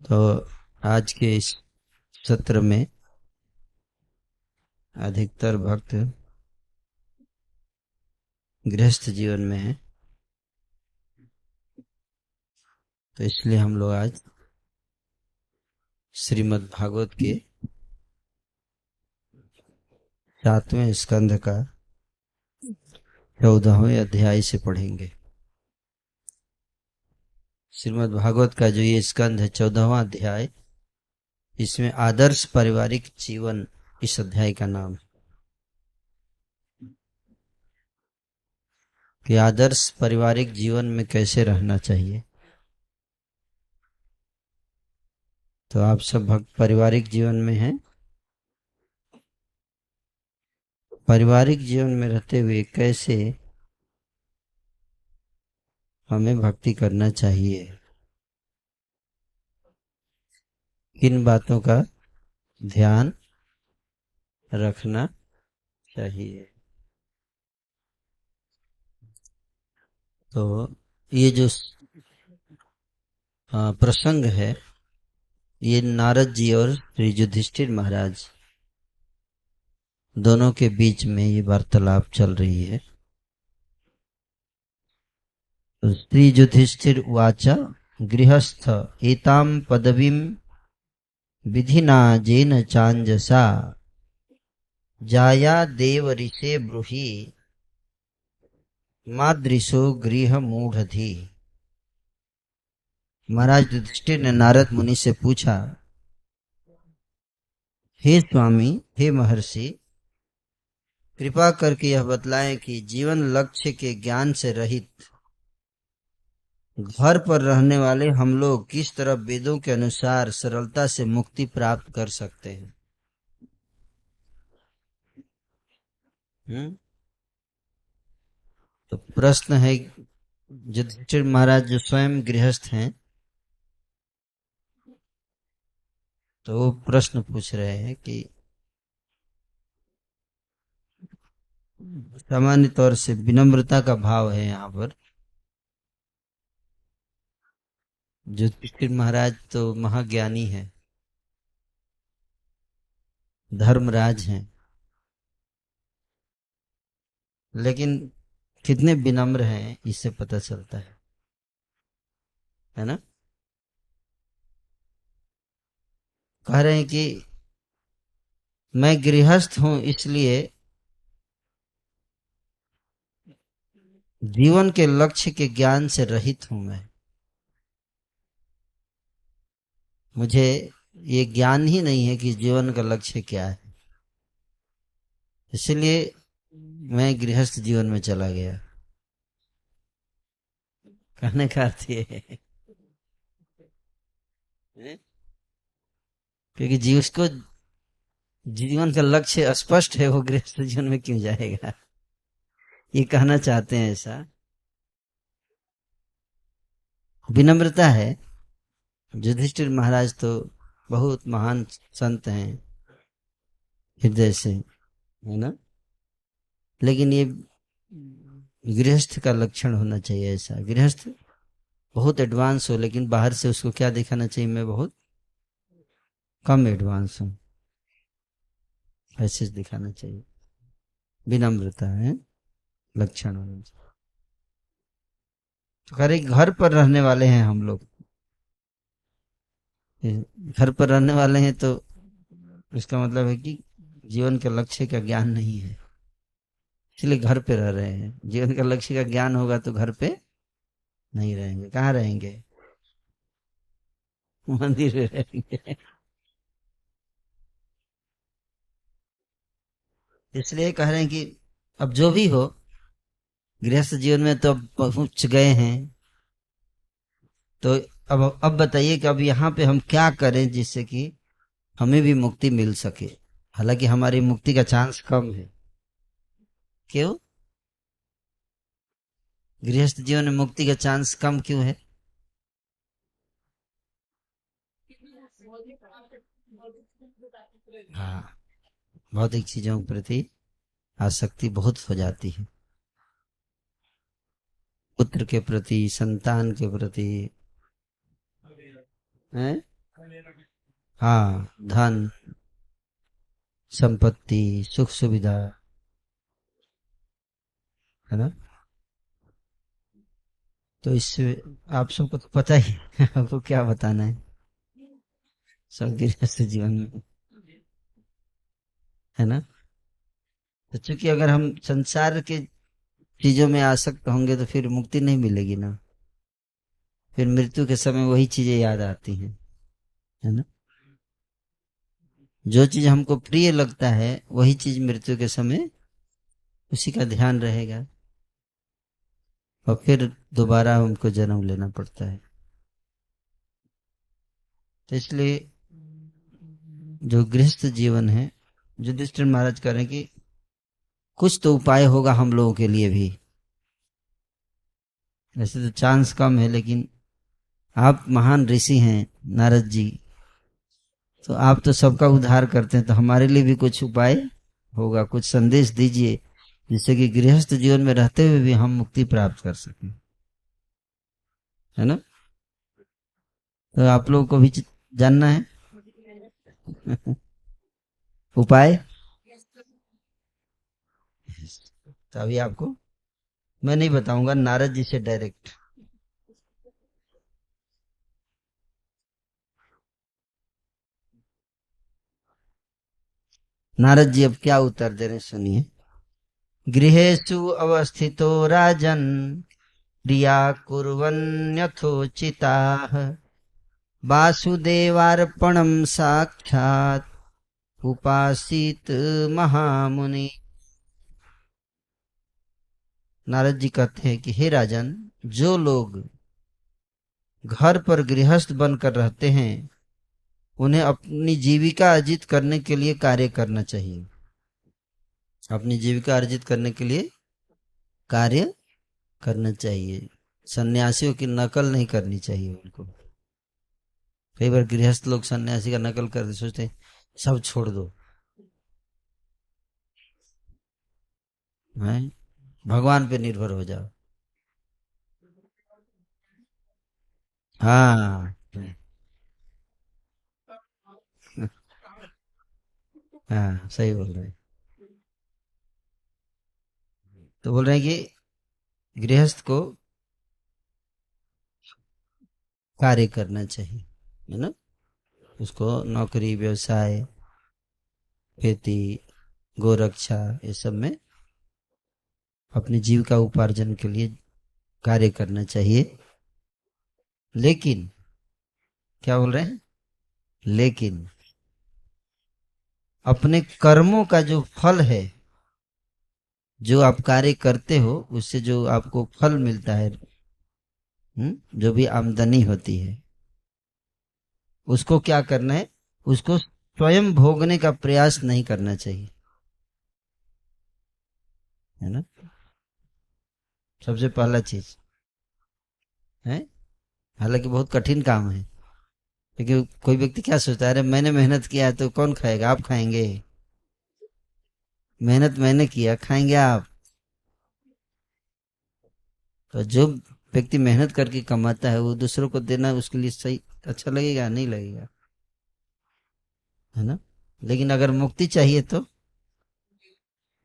तो आज के इस सत्र में अधिकतर भक्त गृहस्थ जीवन में है, तो इसलिए हम लोग आज श्रीमद् भागवत के 7वें स्कंध का 14वें अध्याय से पढ़ेंगे। श्रीमद् भागवत का जो ये स्कंध है 14वां अध्याय, इसमें आदर्श पारिवारिक जीवन इस अध्याय का नाम है कि आदर्श पारिवारिक जीवन में कैसे रहना चाहिए। तो आप सब भक्त पारिवारिक जीवन में हैं। पारिवारिक जीवन में रहते हुए कैसे हमें भक्ति करना चाहिए, किन बातों का ध्यान रखना चाहिए। तो ये जो प्रसंग है, ये नारद जी और श्री युधिष्ठिर महाराज दोनों के बीच में ये वार्तालाप चल रही है। तो श्री युधिष्ठिर उवाच गृहस्थ एतां पदवीं विधिना जेन चांजसा जाया देव ऋषे ब्रूहि मादृशो गृह मूढ़धि। महाराज युधिष्ठिर ने नारद मुनि से पूछा, हे स्वामी, हे महर्षि, कृपा करके यह बतलाएं कि जीवन लक्ष्य के ज्ञान से रहित घर पर रहने वाले हम लोग किस तरह वेदों के अनुसार सरलता से मुक्ति प्राप्त कर सकते हैं। तो प्रश्न है, युधिष्ठिर महाराज जो स्वयं गृहस्थ हैं, तो वो प्रश्न पूछ रहे हैं कि सामान्य तौर से विनम्रता का भाव है यहाँ पर। युधिष्ठिर महाराज तो महाज्ञानी हैं, धर्मराज हैं, लेकिन कितने विनम्र हैं इससे पता चलता है ना। कह रहे हैं कि मैं गृहस्थ हूं, इसलिए जीवन के लक्ष्य के ज्ञान से रहित हूं। मुझे ये ज्ञान ही नहीं है कि जीवन का लक्ष्य क्या है, इसलिए मैं गृहस्थ जीवन में चला गया। कहने का अर्थ ये है क्योंकि जिसको जीवन का लक्ष्य स्पष्ट है, वो गृहस्थ जीवन में क्यों जाएगा, ये कहना चाहते हैं। ऐसा विनम्रता है। युधिष्ठिर महाराज तो बहुत महान संत हैं हृदय से, है ना, लेकिन ये गृहस्थ का लक्षण होना चाहिए। ऐसा गृहस्थ बहुत एडवांस हो, लेकिन बाहर से उसको क्या दिखाना चाहिए, मैं बहुत कम एडवांस हूं, ऐसे दिखाना चाहिए। विनम्रता है लक्षण होना चाहिए। तो खैर घर पर रहने वाले हैं हम लोग, घर पर रहने वाले हैं, तो इसका मतलब है कि जीवन के लक्ष्य का ज्ञान नहीं है, इसलिए घर पे रह रहे हैं। जीवन का लक्ष्य का ज्ञान होगा तो घर पे नहीं रहेंगे। कहाँ रहेंगे? मंदिर में रहेंगे। इसलिए कह रहे हैं कि अब जो भी हो, गृहस्थ जीवन में तो अब पहुंच गए हैं, तो अब बताइए कि अब यहाँ पे हम क्या करें जिससे कि हमें भी मुक्ति मिल सके। हालांकि हमारी मुक्ति का चांस कम है। क्यों गृहस्थ जीवन में मुक्ति का चांस कम क्यों है? हाँ, भौतिक चीजों के प्रति आसक्ति बहुत हो जाती है, पुत्र के प्रति, संतान के प्रति, हैं? हाँ, धन, संपत्ति, सुख सुविधा, है ना। तो इससे आप सबको तो पता ही है, आपको क्या बताना है सब गृहस्थ जीवन में, है ना। तो चूंकि अगर हम संसार के चीजों में आसक्त होंगे तो फिर मुक्ति नहीं मिलेगी ना, फिर मृत्यु के समय वही चीजें याद आती हैं, है ना। जो चीज हमको प्रिय लगता है वही चीज मृत्यु के समय उसी का ध्यान रहेगा, और फिर दोबारा हमको जन्म लेना पड़ता है। तो इसलिए जो गृहस्थ जीवन है, युधिष्ठिर महाराज कह रहे हैं कि कुछ तो उपाय होगा हम लोगों के लिए भी। वैसे तो चांस कम है, लेकिन आप महान ऋषि हैं नारद जी, तो आप तो सबका उद्धार करते हैं, तो हमारे लिए भी कुछ उपाय होगा, कुछ संदेश दीजिए जिससे कि गृहस्थ जीवन में रहते हुए भी हम मुक्ति प्राप्त कर सकें, है ना। तो आप लोगों को भी जानना है उपाय। तो अभी आपको मैं नहीं बताऊंगा, नारद जी से डायरेक्ट। नारद जी अब क्या उत्तर दे रहे हैं, सुनिए। गृहेषु अवस्थितो राजन क्रिया कुर्वन्यथोचिताः वासुदेवार्पणं साक्षात् उपासित महामुनि। नारद जी कहते हैं कि हे राजन, जो लोग घर पर गृहस्थ बनकर रहते हैं उन्हें अपनी जीविका अर्जित करने के लिए कार्य करना चाहिए। अपनी जीविका अर्जित करने के लिए कार्य करना चाहिए। सन्यासियों की नकल नहीं करनी चाहिए उनको। कई बार गृहस्थ लोग सन्यासी का नकल करते, सोचते हैं सब छोड़ दो, हैं, भगवान पे निर्भर हो जाओ। हाँ, हाँ, सही बोल रहे हैं। तो बोल रहे हैं कि गृहस्थ को कार्य करना चाहिए, है ना। उसको नौकरी, व्यवसाय, खेती, गोरक्षा, ये सब में अपनी जीविका उपार्जन के लिए कार्य करना चाहिए। लेकिन क्या बोल रहे हैं, लेकिन अपने कर्मों का जो फल है, जो आप कार्य करते हो उससे जो आपको फल मिलता है, जो भी आमदनी होती है, उसको क्या करना है, उसको स्वयं भोगने का प्रयास नहीं करना चाहिए, है ना। सबसे पहला चीज है। हालांकि बहुत कठिन काम है, क्योंकि कोई व्यक्ति क्या सोचता है, अरे मैंने मेहनत किया है तो कौन खाएगा, आप खाएंगे। मेहनत मैंने किया, खाएंगे आप। तो जो व्यक्ति मेहनत करके कमाता है वो दूसरों को देना उसके लिए सही, अच्छा लगेगा, नहीं लगेगा, है ना। लेकिन अगर मुक्ति चाहिए तो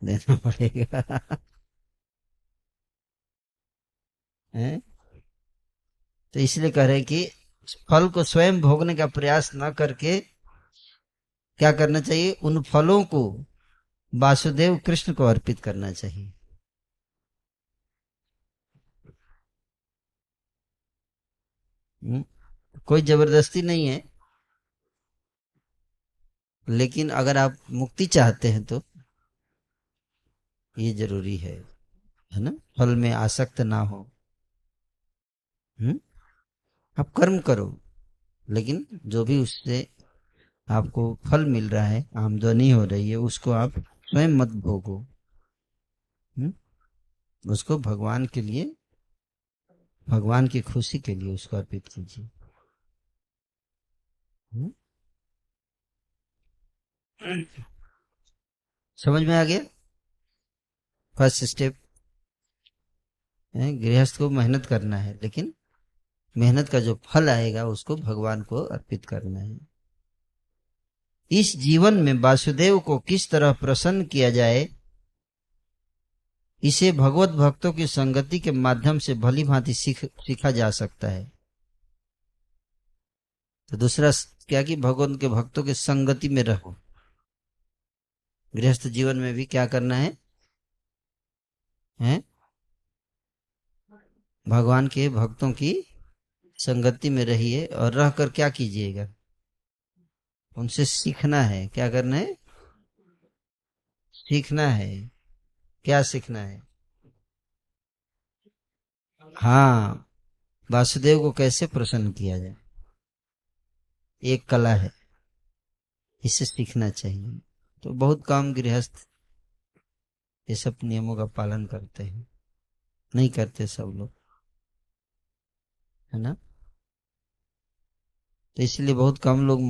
देना पड़ेगा है। तो इसलिए कह रहे हैं कि फल को स्वयं भोगने का प्रयास न करके क्या करना चाहिए, उन फलों को वासुदेव कृष्ण को अर्पित करना चाहिए। हम्म, कोई जबरदस्ती नहीं है, लेकिन अगर आप मुक्ति चाहते हैं तो ये जरूरी है ना, फल में आसक्त ना हो। हम्म, आप कर्म करो, लेकिन जो भी उससे आपको फल मिल रहा है, आमदनी हो रही है, उसको आप स्वयं मत भोगो। हम्म, उसको भगवान के लिए, भगवान की खुशी के लिए उसको अर्पित कीजिए। हम्म, समझ में आ गया। फर्स्ट स्टेप है, गृहस्थ को मेहनत करना है, लेकिन मेहनत का जो फल आएगा उसको भगवान को अर्पित करना है। इस जीवन में वासुदेव को किस तरह प्रसन्न किया जाए, इसे भगवत भक्तों की संगति के माध्यम से भली भांति सीखा जा सकता है। तो दूसरा क्या कि भगवान के भक्तों की संगति में रहो। गृहस्थ जीवन में भी क्या करना है, हैं? भगवान के भक्तों की संगति में रहिए और रहकर क्या कीजिएगा, उनसे सीखना है। क्या करना है, सीखना है। क्या सीखना है, हाँ, वासुदेव को कैसे प्रसन्न किया जाए, एक कला है, इसे सीखना चाहिए। तो बहुत कम गृहस्थ ये सब नियमों का पालन करते हैं, नहीं करते सब लोग, है ना। तो इसलिए बहुत कम लोग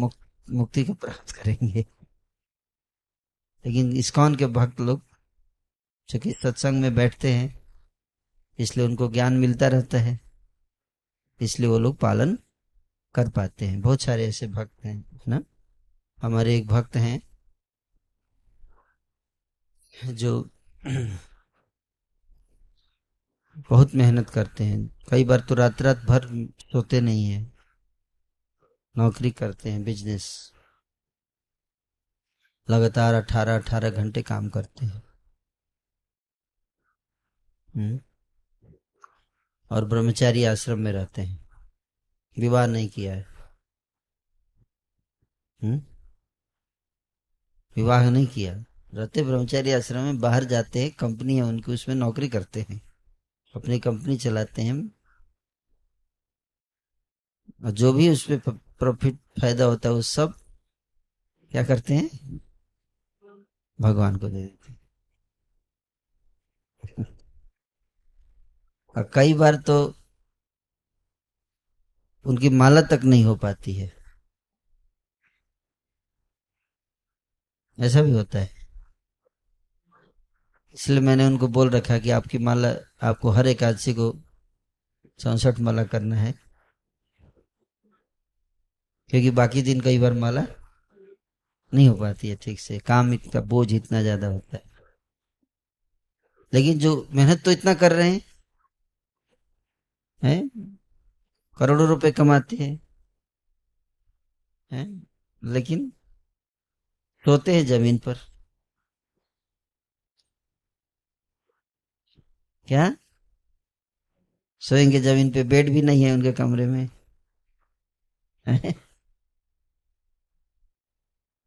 मुक्ति को प्राप्त करेंगे। लेकिन इस्कॉन के भक्त लोग चूंकि सत्संग में बैठते हैं इसलिए उनको ज्ञान मिलता रहता है, इसलिए वो लोग पालन कर पाते हैं। बहुत सारे ऐसे भक्त हैं, है ना। हमारे एक भक्त हैं जो बहुत मेहनत करते हैं, कई बार तो रात रात भर सोते नहीं है, नौकरी करते हैं, बिजनेस, लगातार 18-18 घंटे काम करते हैं। और ब्रह्मचारी आश्रम में रहते हैं, विवाह नहीं किया है। विवाह नहीं किया, रहते ब्रह्मचारी आश्रम में, बाहर जाते हैं, कंपनी है उनकी, उसमें नौकरी करते हैं, अपनी कंपनी चलाते हैं, और जो भी उसमें प्रॉफिट फायदा होता है वो सब क्या करते हैं, भगवान को दे देते हैं। और कई बार तो उनकी माला तक नहीं हो पाती है, ऐसा भी होता है। इसलिए मैंने उनको बोल रखा कि आपकी माला, आपको हर एकादशी को 64 माला करना है, क्योंकि बाकी दिन कई बार माला नहीं हो पाती है ठीक से, काम इतना, बोझ इतना ज्यादा होता है। लेकिन जो मेहनत तो इतना कर रहे हैं, करोड़ों रुपए कमाते हैं, लेकिन सोते हैं जमीन पर। क्या सोएंगे जमीन पे, बेड भी नहीं है उनके कमरे में।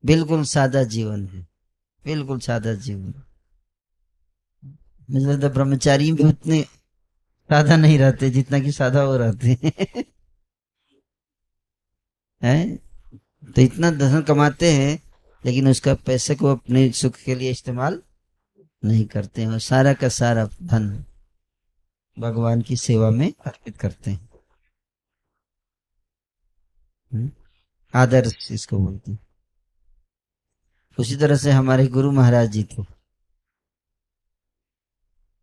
बिल्कुल सादा जीवन है, बिल्कुल सादा जीवन। मुझे लगता है ब्रह्मचारी भी उतने सादा नहीं रहते जितना कि सादा वो रहते हैं। हैं? तो इतना धन कमाते हैं लेकिन उसका पैसे को अपने सुख के लिए इस्तेमाल नहीं करते हैं, और सारा का सारा धन भगवान की सेवा में अर्पित करते हैं। आदर्श इसको बोलते हैं। उसी तरह से हमारे गुरु महाराज जी थे,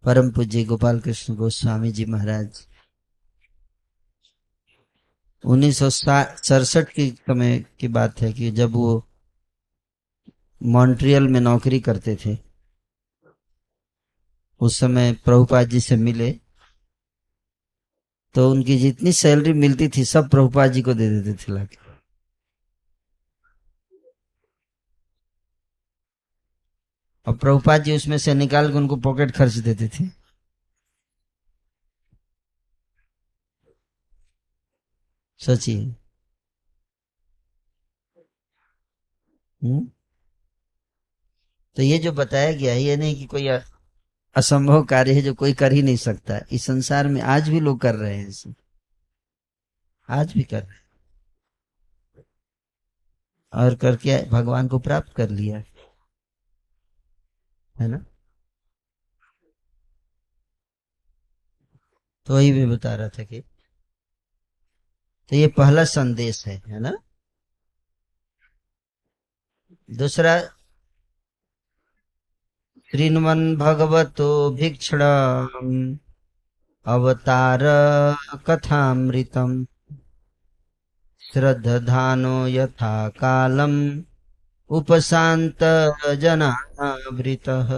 परम पूज्य गोपाल कृष्ण गोस्वामी जी महाराज। 1967 की समय की बात है कि जब वो मॉन्ट्रियल में नौकरी करते थे, उस समय प्रभुपाद जी से मिले, तो उनकी जितनी सैलरी मिलती थी सब प्रभुपाद जी को दे देते थे लाके। और प्रभुपाद जी उसमें से निकाल के उनको पॉकेट खर्च देते थे। सोचिए। तो ये जो बताया गया है, ये नहीं कि कोई असंभव कार्य है जो कोई कर ही नहीं सकता। इस संसार में आज भी लोग कर रहे हैं इसे, आज भी कर रहे हैं, और करके भगवान को प्राप्त कर लिया, है ना। तो वही मैं बता रहा था कि तो ये पहला संदेश है ना। दूसरा, श्रीन्मन भगवतो भीक्षण अवतार कथामृतम् श्रद्धानो यथा कालम् उपशांत जनावृतः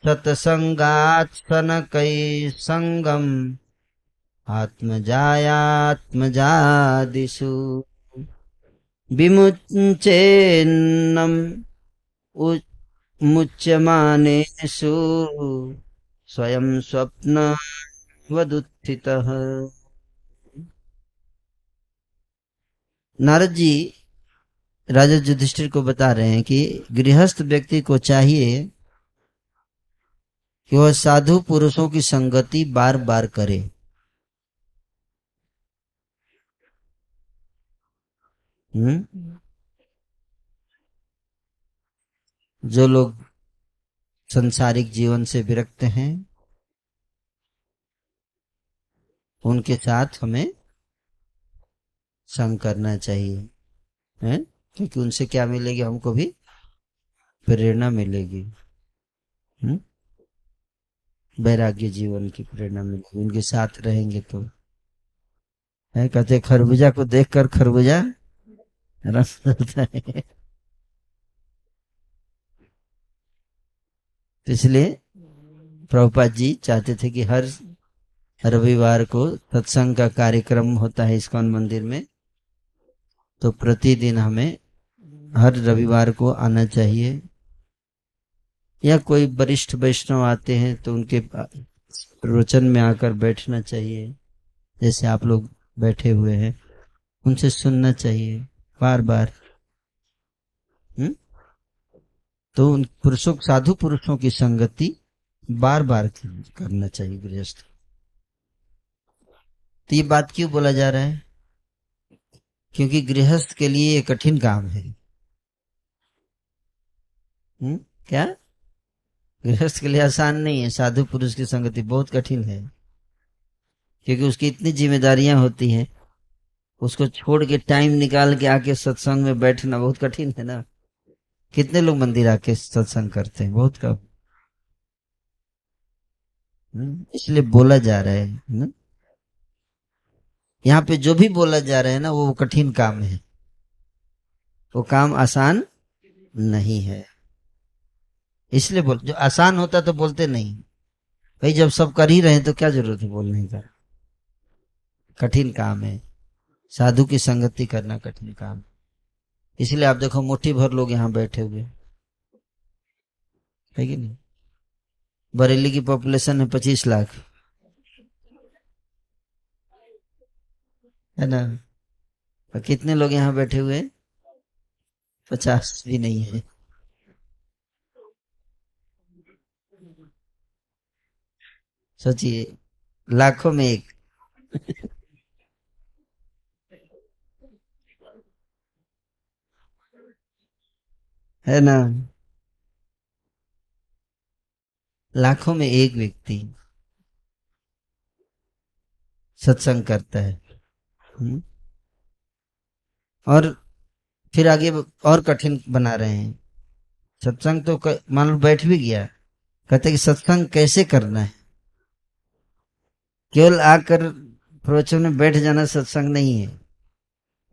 सत्संगात् सनकै संगम आत्मजायात्मजादिषु विमुच्येन्नम् मुच्यमानेषु स्वयं स्वप्नवदुत्थितः। नारद जी राजा युधिष्ठिर को बता रहे हैं कि गृहस्थ व्यक्ति को चाहिए कि वह साधु पुरुषों की संगति बार बार करे। जो लोग संसारिक जीवन से विरक्त हैं उनके साथ हमें संग करना चाहिए, है? क्योंकि उनसे क्या मिलेगी, हमको भी प्रेरणा मिलेगी, वैराग्य जीवन की प्रेरणा मिलेगी। उनके साथ रहेंगे तो है, कहते खरबूजा को देखकर खरबूजा रस चलता है। इसलिए प्रभुपाद जी चाहते थे कि हर रविवार को सत्संग का कार्यक्रम होता है इस्कॉन मंदिर में, तो प्रतिदिन हमें हर रविवार को आना चाहिए। या कोई वरिष्ठ वैष्णव आते हैं तो उनके प्रवचन में आकर बैठना चाहिए, जैसे आप लोग बैठे हुए हैं, उनसे सुनना चाहिए बार बार। तो उन पुरुषों, साधु पुरुषों की संगति बार बार करना चाहिए गृहस्थ। तो ये बात क्यों बोला जा रहा है? क्योंकि गृहस्थ के लिए ये कठिन काम है। क्या गृहस्थ के लिए आसान नहीं है? साधु पुरुष की संगति बहुत कठिन है, क्योंकि उसकी इतनी जिम्मेदारियां होती हैं, उसको छोड़ के टाइम निकाल के आके सत्संग में बैठना बहुत कठिन है ना। कितने लोग मंदिर आके सत्संग करते हैं? बहुत कम। इसलिए बोला जा रहा है ना, यहाँ पे जो भी बोला जा रहा है ना, वो कठिन काम है, वो काम आसान नहीं है। इसलिए बोल, जो आसान होता तो बोलते नहीं भाई, जब सब कर ही रहे हैं तो क्या जरूरत है बोलने का। कठिन काम है, साधु की संगति करना कठिन काम। इसलिए आप देखो मुट्ठी भर लोग यहाँ बैठे हुए है कि नहीं। बरेली की पॉपुलेशन है 25 लाख, है ना। और कितने लोग यहाँ बैठे हुए? 50 भी नहीं है। सोचिए, लाखों में एक। है ना, लाखों में एक व्यक्ति सत्संग करता है। और फिर आगे और कठिन बना रहे हैं। सत्संग तो मान लो बैठ भी गया, कहते कि सत्संग कैसे करना है। केवल आकर प्रवचन में बैठ जाना सत्संग नहीं है।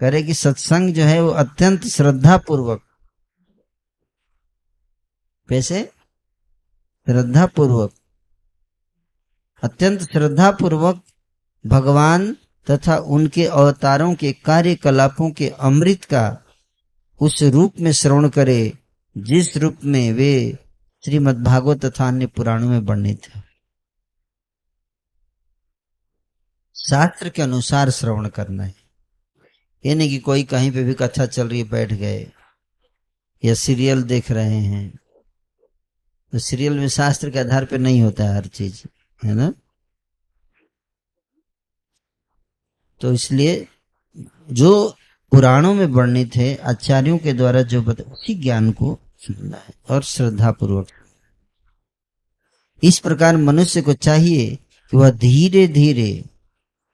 कह रहे कि सत्संग जो है वो अत्यंत श्रद्धा पूर्वक, कैसे? श्रद्धा पूर्वक, अत्यंत श्रद्धा पूर्वक भगवान तथा उनके अवतारों के कार्यकलापों के अमृत का उस रूप में श्रवण करे जिस रूप में वे श्रीमद् भागवत तथा अन्य पुराणों में वर्णित है। शास्त्र के अनुसार श्रवण करना है। ये नहीं कि कोई कहीं पे भी कथा चल रही है बैठ गए, या सीरियल देख रहे हैं। तो सीरियल में शास्त्र के आधार पे नहीं होता है हर चीज, है ना। तो इसलिए जो पुराणों में वर्णित है, आचार्यों के द्वारा जो उसी ज्ञान को सुनना है और श्रद्धा पूर्वक। इस प्रकार मनुष्य को चाहिए कि वह धीरे धीरे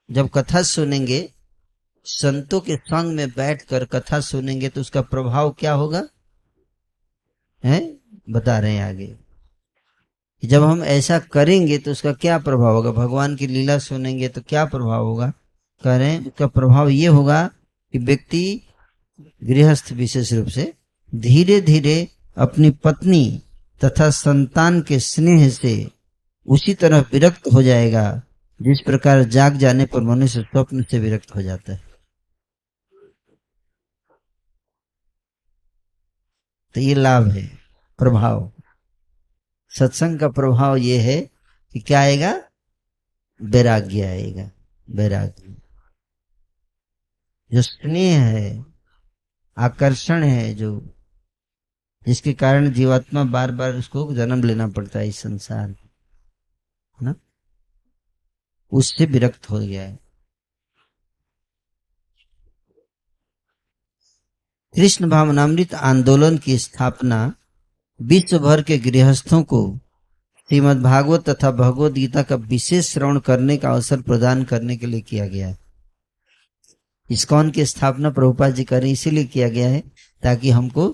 जब कथा सुनेंगे, संतों के संग में बैठकर कथा सुनेंगे, तो उसका प्रभाव क्या होगा है बता रहे हैं आगे। कि जब हम ऐसा करेंगे तो उसका क्या प्रभाव होगा, भगवान की लीला सुनेंगे तो क्या प्रभाव होगा। कह रहे हैं उसका प्रभाव ये होगा कि व्यक्ति, गृहस्थ विशेष रूप से, धीरे धीरे अपनी पत्नी तथा संतान के स्नेह से उसी तरह विरक्त हो जाएगा जिस प्रकार जाग जाने पर मनुष्य स्वप्न से विरक्त हो जाता है। तो ये लाभ है, प्रभाव। सत्संग का प्रभाव ये है कि क्या आएगा, वैराग्य आएगा। वैराग्य, जो स्नेह है, आकर्षण है, जो जिसके कारण जीवात्मा बार बार उसको जन्म लेना पड़ता है इस संसार में, ना, उससे विरक्त हो गया है। कृष्ण भावनामृत आंदोलन की स्थापना विश्व भर के गृहस्थों को श्रीमद् भागवत तथा भगवद गीता का विशेष श्रवण करने का अवसर प्रदान करने के लिए किया गया है। इस्कॉन की स्थापना प्रभुपाद जी करें इसीलिए किया गया है ताकि हमको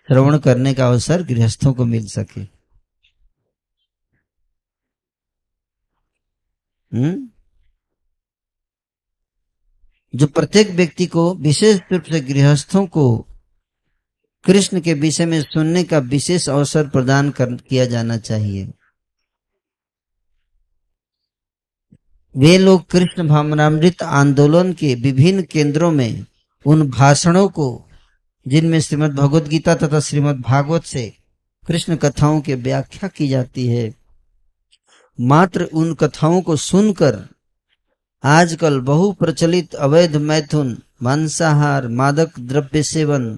श्रवण करने का अवसर गृहस्थों को मिल सके। जो प्रत्येक व्यक्ति को, विशेष रूप से गृहस्थों को, कृष्ण के विषय में सुनने का विशेष अवसर प्रदान किया जाना चाहिए। वे लोग कृष्ण भावनामृत आंदोलन के विभिन्न केंद्रों में उन भाषणों को जिनमें श्रीमद् भगवद गीता तथा श्रीमद् भागवत से कृष्ण कथाओं की व्याख्या की जाती है, मात्र उन कथाओं को सुनकर आजकल बहु प्रचलित अवैध मैथुन, मांसाहार, मादक द्रव्य सेवन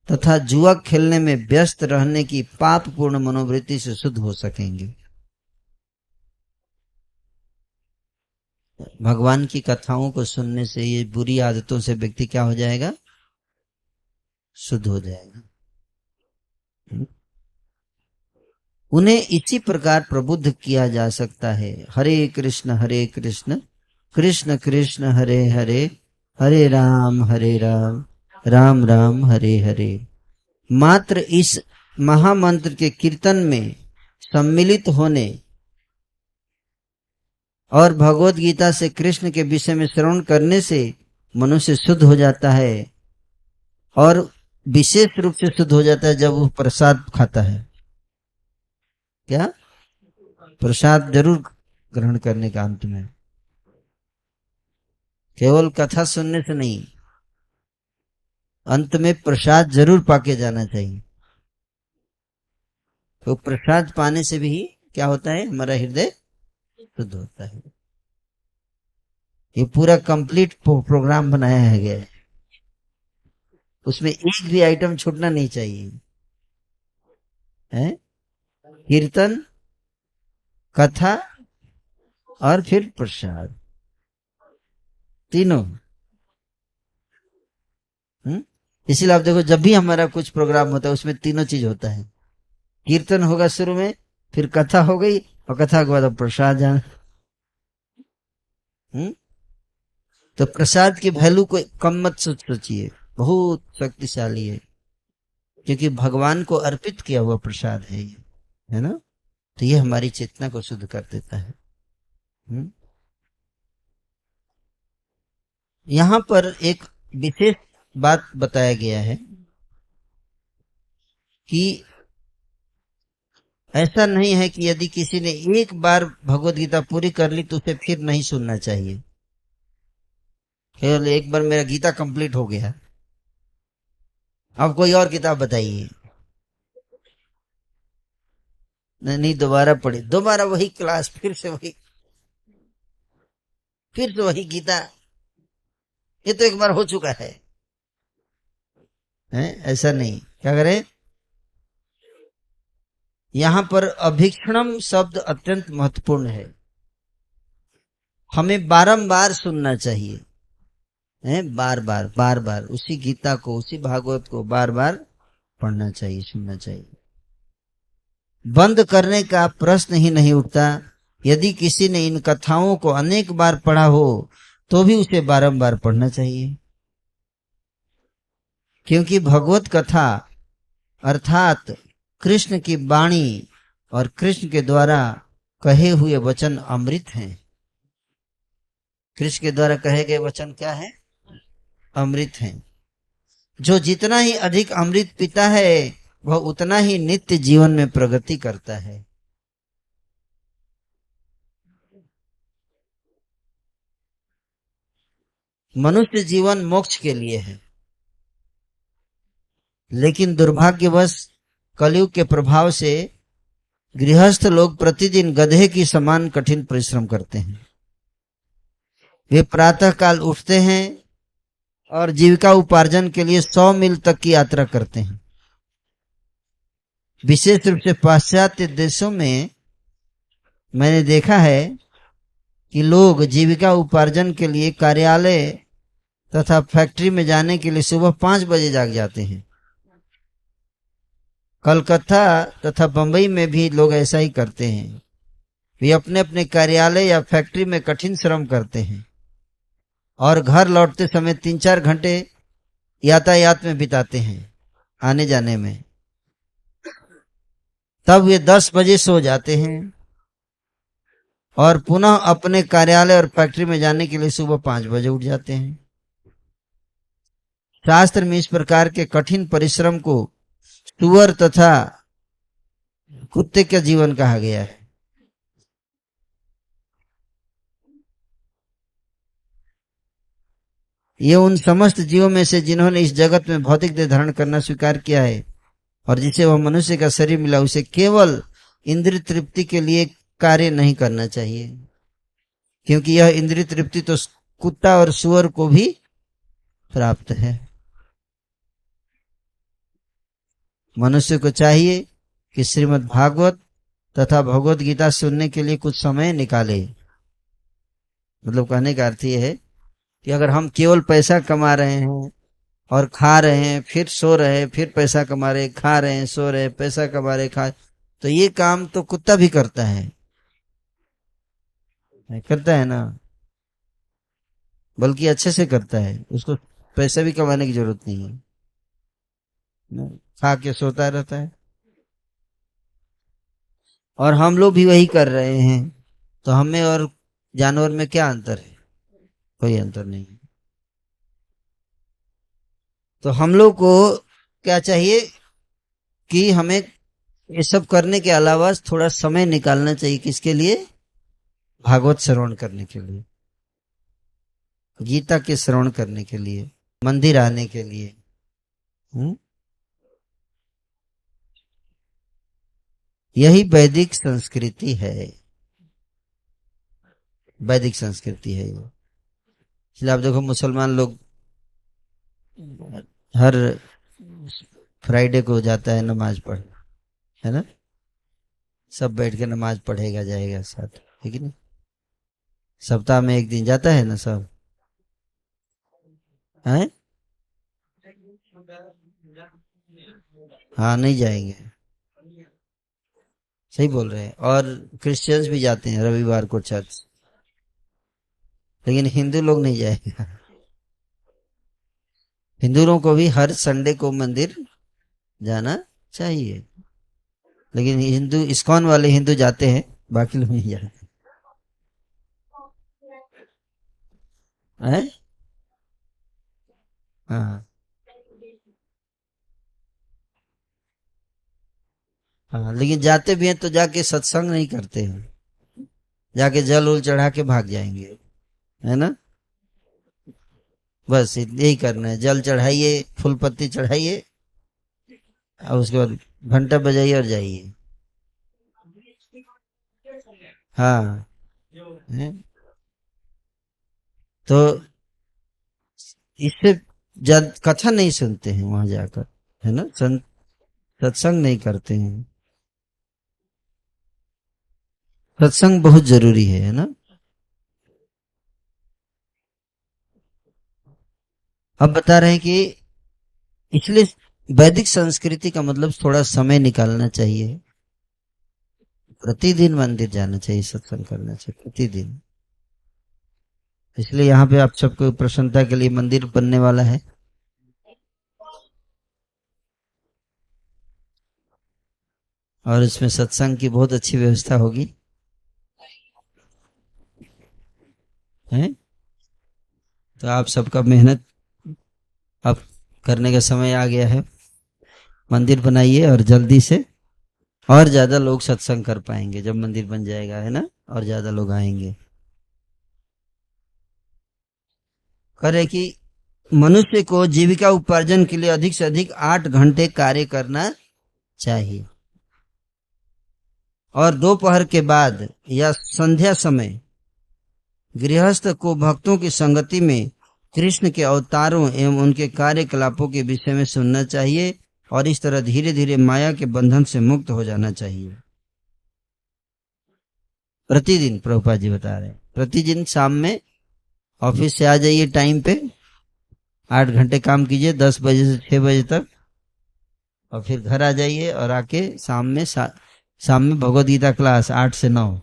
तथा जुआ खेलने में व्यस्त रहने की पापपूर्ण मनोवृत्ति से शुद्ध हो सकेंगे। भगवान की कथाओं को सुनने से, ये बुरी आदतों से व्यक्ति क्या हो जाएगा, शुद्ध हो जाएगा। उन्हें इसी प्रकार प्रबुद्ध किया जा सकता है। हरे कृष्ण कृष्ण कृष्ण हरे हरे, हरे राम राम राम हरे हरे। मात्र इस महामंत्र के कीर्तन में सम्मिलित होने और भगवद गीता से कृष्ण के विषय में श्रवण करने से मनुष्य शुद्ध हो जाता है, और विशेष रूप से शुद्ध हो जाता है जब वो प्रसाद खाता है। क्या प्रसाद जरूर ग्रहण करने का, अंत में केवल कथा सुनने से नहीं, अंत में प्रसाद जरूर पाके जाना चाहिए। तो प्रसाद पाने से भी क्या होता है, हमारा हृदय शुद्ध होता है। ये पूरा कंप्लीट प्रोग्राम बनाया गया है, उसमें एक भी आइटम छूटना नहीं चाहिए है। कीर्तन, कथा और फिर प्रसाद, तीनों। इसीलिए आप देखो जब भी हमारा कुछ प्रोग्राम होता है उसमें तीनों चीज होता है। कीर्तन होगा शुरू में, फिर कथा हो गई, और कथा के बाद अब प्रसाद जाना। तो प्रसाद की वैल्यू को कम मत सोचिए, बहुत शक्तिशाली है, क्योंकि भगवान को अर्पित किया हुआ प्रसाद है ये, है ना। तो ये हमारी चेतना को शुद्ध कर देता है। यहां पर एक विशेष बात बताया गया है कि ऐसा नहीं है कि यदि किसी ने एक बार भगवद गीता पूरी कर ली तो उसे फिर नहीं सुनना चाहिए। केवल एक बार मेरा गीता कंप्लीट हो गया, अब कोई और किताब बताइए, नहीं दोबारा पढ़ी, दोबारा वही क्लास, फिर से वही गीता, ये तो एक बार हो चुका है। ऐसा नहीं, क्या करें। यहां पर अभीक्षणम शब्द अत्यंत महत्वपूर्ण है। हमें बारंबार सुनना चाहिए, बार बार उसी गीता को, उसी भागवत को बार बार पढ़ना चाहिए, सुनना चाहिए। बंद करने का प्रश्न ही नहीं उठता। यदि किसी ने इन कथाओं को अनेक बार पढ़ा हो तो भी उसे बारंबार पढ़ना चाहिए, क्योंकि भगवत कथा अर्थात कृष्ण की वाणी और कृष्ण के द्वारा कहे हुए वचन अमृत हैं। कृष्ण के द्वारा कहे गए वचन क्या है? अमृत हैं। जो जितना ही अधिक अमृत पीता है वह उतना ही नित्य जीवन में प्रगति करता है। मनुष्य जीवन मोक्ष के लिए है, लेकिन दुर्भाग्यवश कलयुग के प्रभाव से गृहस्थ लोग प्रतिदिन गधे की समान कठिन परिश्रम करते हैं। वे प्रातः काल उठते हैं और जीविका उपार्जन के लिए 100 मील तक की यात्रा करते हैं। विशेष रूप से पाश्चात्य देशों में मैंने देखा है कि लोग जीविका उपार्जन के लिए कार्यालय तथा फैक्ट्री में जाने के लिए सुबह 5 बजे जाग जाते हैं। कलकत्ता तथा बंबई में भी लोग ऐसा ही करते हैं। वे अपने अपने कार्यालय या फैक्ट्री में कठिन श्रम करते हैं और घर लौटते समय 3-4 घंटे यातायात में बिताते हैं, आने जाने में। तब वे 10 बजे सो जाते हैं और पुनः अपने कार्यालय और फैक्ट्री में जाने के लिए सुबह 5 बजे उठ जाते हैं। शास्त्र में इस प्रकार के कठिन परिश्रम को सुअर तथा कुत्ते का जीवन कहा गया है। ये उन समस्त जीवों में से जिन्होंने इस जगत में भौतिक देह धारण करना स्वीकार किया है और जिसे वह मनुष्य का शरीर मिला, उसे केवल इंद्रिय तृप्ति के लिए कार्य नहीं करना चाहिए, क्योंकि यह इंद्रिय तृप्ति तो कुत्ता और सुअर को भी प्राप्त है। मनुष्य को चाहिए कि श्रीमद् भागवत तथा भगवत गीता सुनने के लिए कुछ समय निकाले। मतलब कहने का अर्थ यह है कि अगर हम केवल पैसा कमा रहे हैं और खा रहे हैं, फिर सो रहे हैं, फिर पैसा कमा रहे हैं, खा रहे हैं, सो रहे हैं, पैसा कमा रहे, खा, तो ये काम तो कुत्ता भी करता है ना, बल्कि अच्छे से करता है। उसको पैसा भी कमाने की जरूरत नहीं है, खा के सोता रहता है। और हम लोग भी वही कर रहे हैं, तो हमें और जानवर में क्या अंतर है? कोई अंतर नहीं। तो हम लोग को क्या चाहिए कि हमें ये सब करने के अलावा थोड़ा समय निकालना चाहिए। किसके लिए? भागवत श्रवण करने के लिए, गीता के श्रवण करने के लिए, मंदिर आने के लिए। यही वैदिक संस्कृति है, वैदिक संस्कृति है ये। इसलिए आप देखो मुसलमान लोग हर फ्राइडे को जाता है नमाज पढ़, है ना, सब बैठ के नमाज पढ़ेगा जाएगा साथ, ठीक है ना। सप्ताह में एक दिन जाता है ना सब, है? हाँ, नहीं जाएंगे, सही बोल रहे हैं। और क्रिश्चियंस भी जाते हैं रविवार को चर्च, लेकिन हिंदू लोग नहीं जाएगा। हिंदू लोगों को भी हर संडे को मंदिर जाना चाहिए, लेकिन हिंदू इस्कॉन वाले हिंदू जाते हैं, बाकी लोग नहीं जाते हैं। हाँ हाँ, लेकिन जाते भी हैं तो जाके सत्संग नहीं करते हैं, जाके जल उल चढ़ा के भाग जाएंगे, है ना। बस यही करना है, जल चढ़ाइए, फूल पत्ती चढ़ाइए और उसके बाद घंटा बजाइए और जाइए। हाँ है? तो इससे जब कथा नहीं सुनते हैं वहां जाकर, है ना, सत्संग नहीं करते हैं। सत्संग बहुत जरूरी है ना। अब बता रहे हैं कि इसलिए वैदिक संस्कृति का मतलब थोड़ा समय निकालना चाहिए, प्रतिदिन मंदिर जाना चाहिए, सत्संग करना चाहिए प्रतिदिन। इसलिए यहाँ पे आप सबको प्रसन्नता के लिए मंदिर बनने वाला है। और इसमें सत्संग की बहुत अच्छी व्यवस्था होगी है। तो आप सबका मेहनत अब करने का समय आ गया है। मंदिर बनाइए और जल्दी से और ज्यादा लोग सत्संग कर पाएंगे जब मंदिर बन जाएगा, है ना, और ज्यादा लोग आएंगे। करे कि मनुष्य को जीविका उपार्जन के लिए अधिक से अधिक 8 घंटे कार्य करना चाहिए और दोपहर के बाद या संध्या समय गृहस्थ को भक्तों की संगति में कृष्ण के अवतारों एवं उनके कार्यकलापों के विषय में सुनना चाहिए और इस तरह धीरे धीरे माया के बंधन से मुक्त हो जाना चाहिए। प्रतिदिन प्रभुपाद जी बता रहे हैं, प्रतिदिन शाम में ऑफिस से आ जाइए टाइम पे, 8 घंटे काम कीजिए 10 बजे से 6 बजे तक, और फिर घर आ जाइए और आके शाम में भगवद गीता क्लास 8 से 9,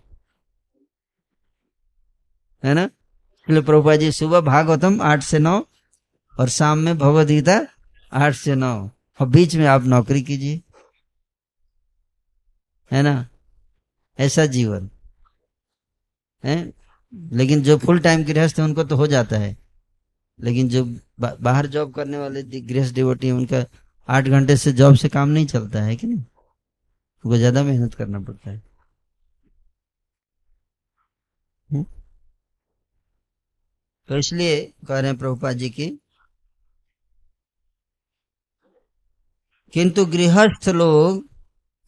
है ना। इसलिए प्रभुपाद जी सुबह भागवतम 8 से 9 और शाम में भगवद गीता 8 से 9, और बीच में आप नौकरी कीजिए, है ना। ऐसा जीवन है। लेकिन जो फुल टाइम गृहस्थ है उनको तो हो जाता है, लेकिन जो बाहर जॉब करने वाले गृहस्थ डिवोटी उनका 8 घंटे से जॉब से काम नहीं चलता है कि नहीं, उनको ज्यादा मेहनत करना पड़ता है। तो इसलिए कह रहे हैं प्रभुपाद जी की, किंतु गृहस्थ लोग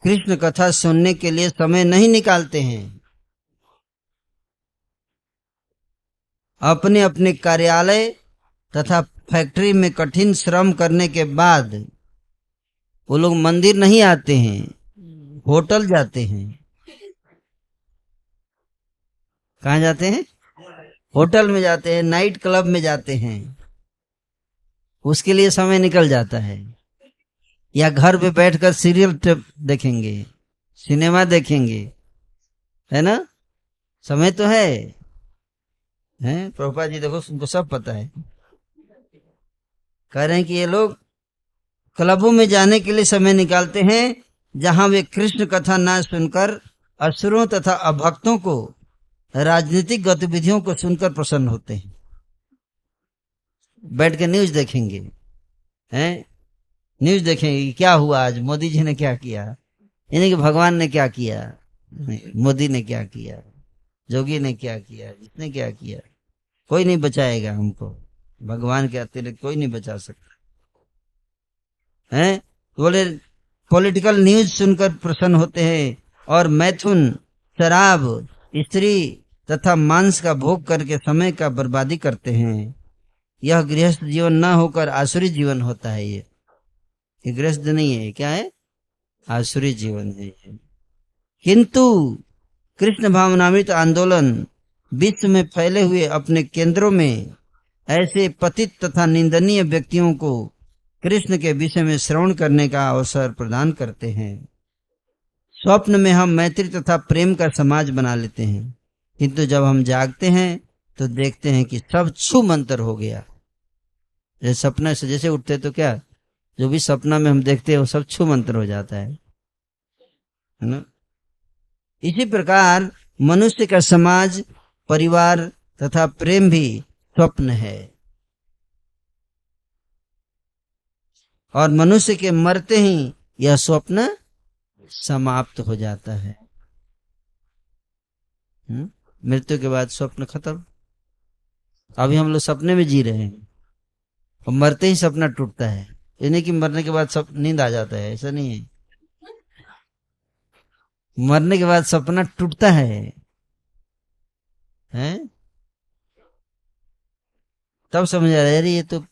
कृष्ण कथा सुनने के लिए समय नहीं निकालते हैं। अपने अपने कार्यालय तथा फैक्ट्री में कठिन श्रम करने के बाद वो लोग मंदिर नहीं आते हैं, होटल जाते हैं। कहाँ जाते हैं? होटल में जाते हैं, नाइट क्लब में जाते हैं, उसके लिए समय निकल जाता है। या घर पे बैठकर सीरियल देखेंगे, सिनेमा देखेंगे, है ना, समय तो है। हैं प्रभुपाद जी देखो उनको सब पता है। कह रहे हैं कि ये लोग क्लबों में जाने के लिए समय निकालते हैं जहां वे कृष्ण कथा ना सुनकर असुरों तथा अभक्तों को राजनीतिक गतिविधियों को सुनकर प्रसन्न होते हैं। बैठ के न्यूज देखेंगे, हैं न्यूज देखेंगे कि क्या हुआ आज, मोदी जी ने क्या किया, यानी कि भगवान ने क्या किया, मोदी ने क्या किया, जोगी ने क्या किया, जिसने क्या किया। कोई नहीं बचाएगा हमको, भगवान के अतिरिक्त कोई नहीं बचा सकता है। बोले पॉलिटिकल न्यूज सुनकर प्रसन्न होते हैं और मैथुन, शराब, स्त्री तथा मांस का भोग करके समय का बर्बादी करते हैं। यह गृहस्थ जीवन न होकर आसुरी जीवन होता है। ये गृहस्थ नहीं है, क्या है? आसुरी जीवन है। किंतु कृष्ण भावनामृत आंदोलन विश्व में फैले हुए अपने केंद्रों में ऐसे पतित तथा निंदनीय व्यक्तियों को कृष्ण के विषय में श्रवण करने का अवसर प्रदान करते हैं। स्वप्न में हम मैत्री तथा प्रेम का समाज बना लेते हैं, किंतु जब हम जागते हैं तो देखते हैं कि सब छू मंतर हो गया। जैसे सपने से जैसे उठते तो क्या, जो भी सपना में हम देखते हैं वो सब छू मंतर हो जाता है ना। इसी प्रकार मनुष्य का समाज, परिवार तथा प्रेम भी स्वप्न है और मनुष्य के मरते ही यह स्वप्न समाप्त हो जाता है। मृत्यु के बाद स्वप्न खत्म। अभी हम लोग सपने में जी रहे हैं और मरते ही सपना टूटता है। यानी कि मरने के बाद सब नींद आ जाता है, ऐसा नहीं है। मरने के बाद सपना टूटता है, हैं? तब समझ आ रहा है, अरे ये तो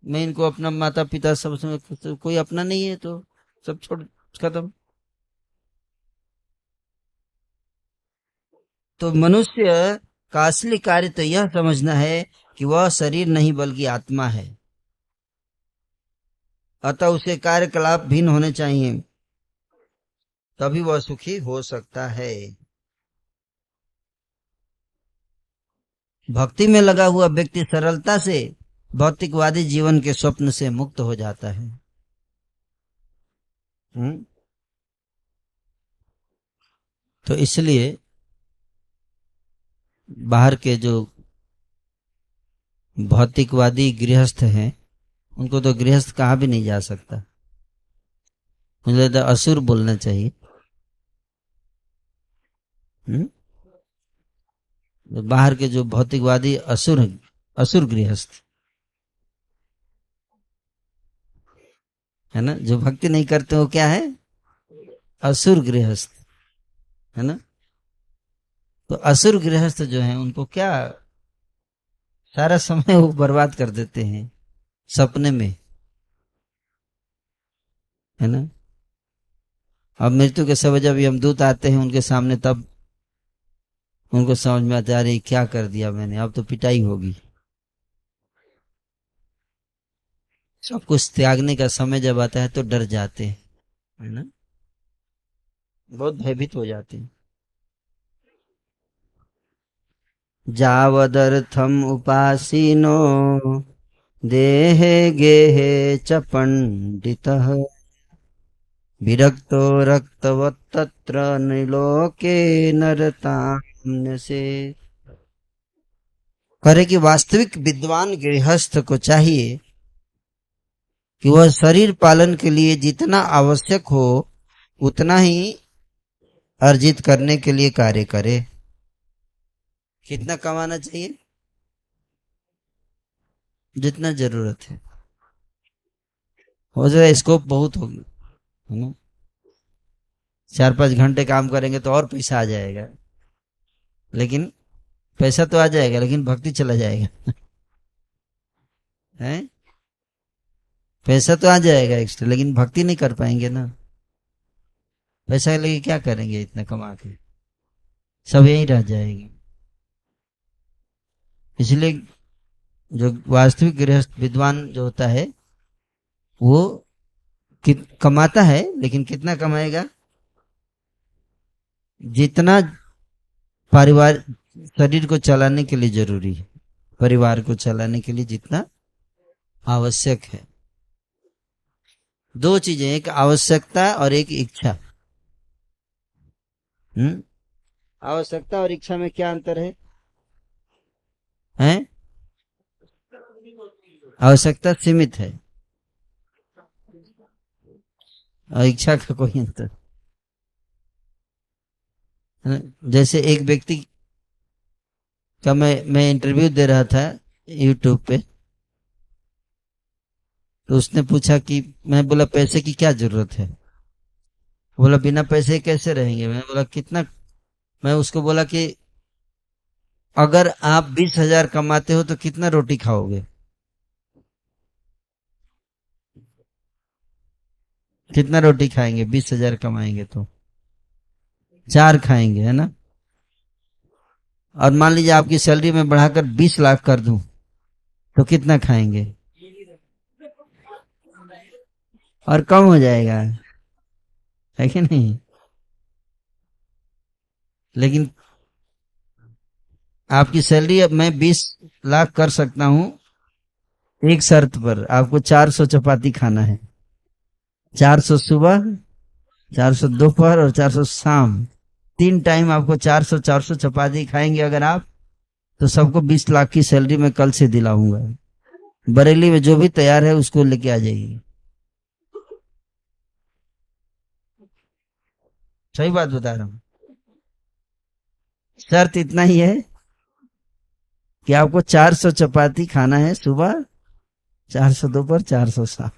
मैं इनको अपना माता पिता सब समझ, कोई अपना नहीं है तो सब छोड़ खत्म। तो मनुष्य का असली कार्य तो यह समझना है कि वह शरीर नहीं बल्कि आत्मा है, अतः उसके कार्यकलाप भिन्न होने चाहिए, तभी वह सुखी हो सकता है। भक्ति में लगा हुआ व्यक्ति सरलता से भौतिकवादी जीवन के स्वप्न से मुक्त हो जाता है। तो इसलिए बाहर के जो भौतिकवादी गृहस्थ हैं, उनको तो गृहस्थ कहा भी नहीं जा सकता, मुझे लगता है असुर बोलना चाहिए। तो बाहर के जो भौतिकवादी असुर हैं, असुर गृहस्थ है ना, जो भक्ति नहीं करते वो क्या है, असुर गृहस्थ है ना। तो असुर गृहस्थ जो है उनको क्या, सारा समय वो बर्बाद कर देते हैं सपने में, है ना। अब मृत्यु के समय जब यमदूत आते हैं उनके सामने, तब उनको समझ में आता है अरे क्या कर दिया मैंने, अब तो पिटाई होगी। सब कुछ त्यागने का समय जब आता है तो डर जाते हैं, है ना, बहुत भयभीत हो जाते हैं। जावदर्थम उपासीनो देहे गेहे च पंडितः विरक्तो रक्तवत्तत्र निलोके नरताम्य से। करे कि वास्तविक विद्वान गृहस्थ को चाहिए कि वह शरीर पालन के लिए जितना आवश्यक हो उतना ही अर्जित करने के लिए कार्य करे। कितना कमाना चाहिए, जितना जरूरत है। हो जाए स्कोप बहुत होगी, है ना, 4-5 घंटे काम करेंगे तो और पैसा आ जाएगा, लेकिन पैसा तो आ जाएगा लेकिन भक्ति चला जाएगा है। पैसा तो आ जाएगा एक्स्ट्रा, लेकिन भक्ति नहीं कर पाएंगे ना। पैसा लेके क्या करेंगे इतना कमा के, सब यही रह जाएगी। इसलिए जो वास्तविक गृहस्थ विद्वान जो होता है वो कमाता है, लेकिन कितना कमाएगा, जितना परिवार शरीर को चलाने के लिए जरूरी है, परिवार को चलाने के लिए जितना आवश्यक है। दो चीजें, एक आवश्यकता और एक इच्छा। आवश्यकता और इच्छा में क्या अंतर है, हैं? आवश्यकता सीमित है और इच्छा का कोई अंतर है ना? जैसे एक व्यक्ति का मैं इंटरव्यू दे रहा था यूट्यूब पे, तो उसने पूछा कि, मैं बोला पैसे की क्या जरूरत है, बोला बिना पैसे कैसे रहेंगे। मैं बोला कितना, मैं उसको बोला कि अगर आप 20,000 कमाते हो तो कितना रोटी खाओगे, कितना रोटी खाएंगे, 20,000 कमाएंगे तो 4 खाएंगे, है ना। और मान लीजिए आपकी सैलरी में बढ़ाकर 20 लाख कर दूं तो कितना खाएंगे, और कम हो जाएगा, है कि नहीं। लेकिन आपकी सैलरी, अब मैं 20 लाख कर सकता हूं, एक शर्त पर, आपको 400 चपाती खाना है, 400 सुबह, 400 दोपहर और 400 शाम, 3 टाइम आपको 400 400 चपाती खाएंगे अगर आप, तो सबको 20 लाख की सैलरी में कल से दिलाऊंगा। बरेली में जो भी तैयार है उसको लेके आ जाइए। सही बात बता रहा हूं। शर्त इतना ही है कि आपको 400 चपाती खाना है सुबह, 400 दोपहर, 400 शाम।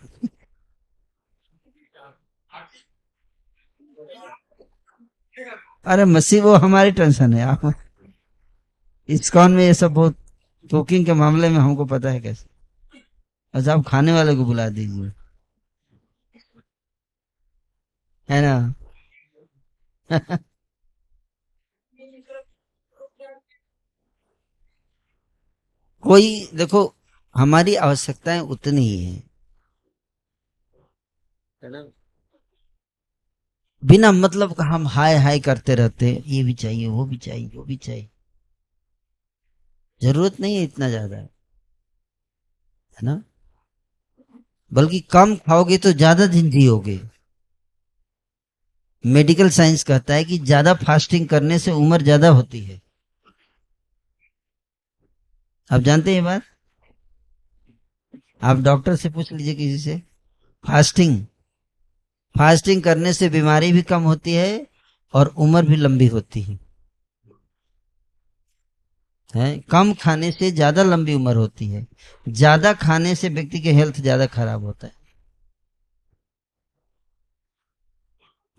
अरे मसीह वो हमारी टेंशन है, आप इस्कॉन में ये सब बहुत, कुकिंग के मामले में हमको पता है कैसे। अच्छा आप खाने वाले को बुला दीजिए, है ना कोई देखो, हमारी आवश्यकताएं उतनी ही है ना। बिना मतलब का हम हाय हाय करते रहते हैं, ये भी चाहिए, वो भी चाहिए, वो भी चाहिए। जरूरत नहीं है इतना ज्यादा, है ना। बल्कि कम खाओगे तो ज्यादा दिन जियोगे, मेडिकल साइंस कहता है कि ज्यादा फास्टिंग करने से उम्र ज्यादा होती है। आप जानते हैं ये बात? आप डॉक्टर से पूछ लीजिए किसी से। फास्टिंग फास्टिंग करने से बीमारी भी कम होती है और उम्र भी लंबी होती है। कम खाने से ज्यादा लंबी उम्र होती है, ज्यादा खाने से व्यक्ति के हेल्थ ज्यादा खराब होता है।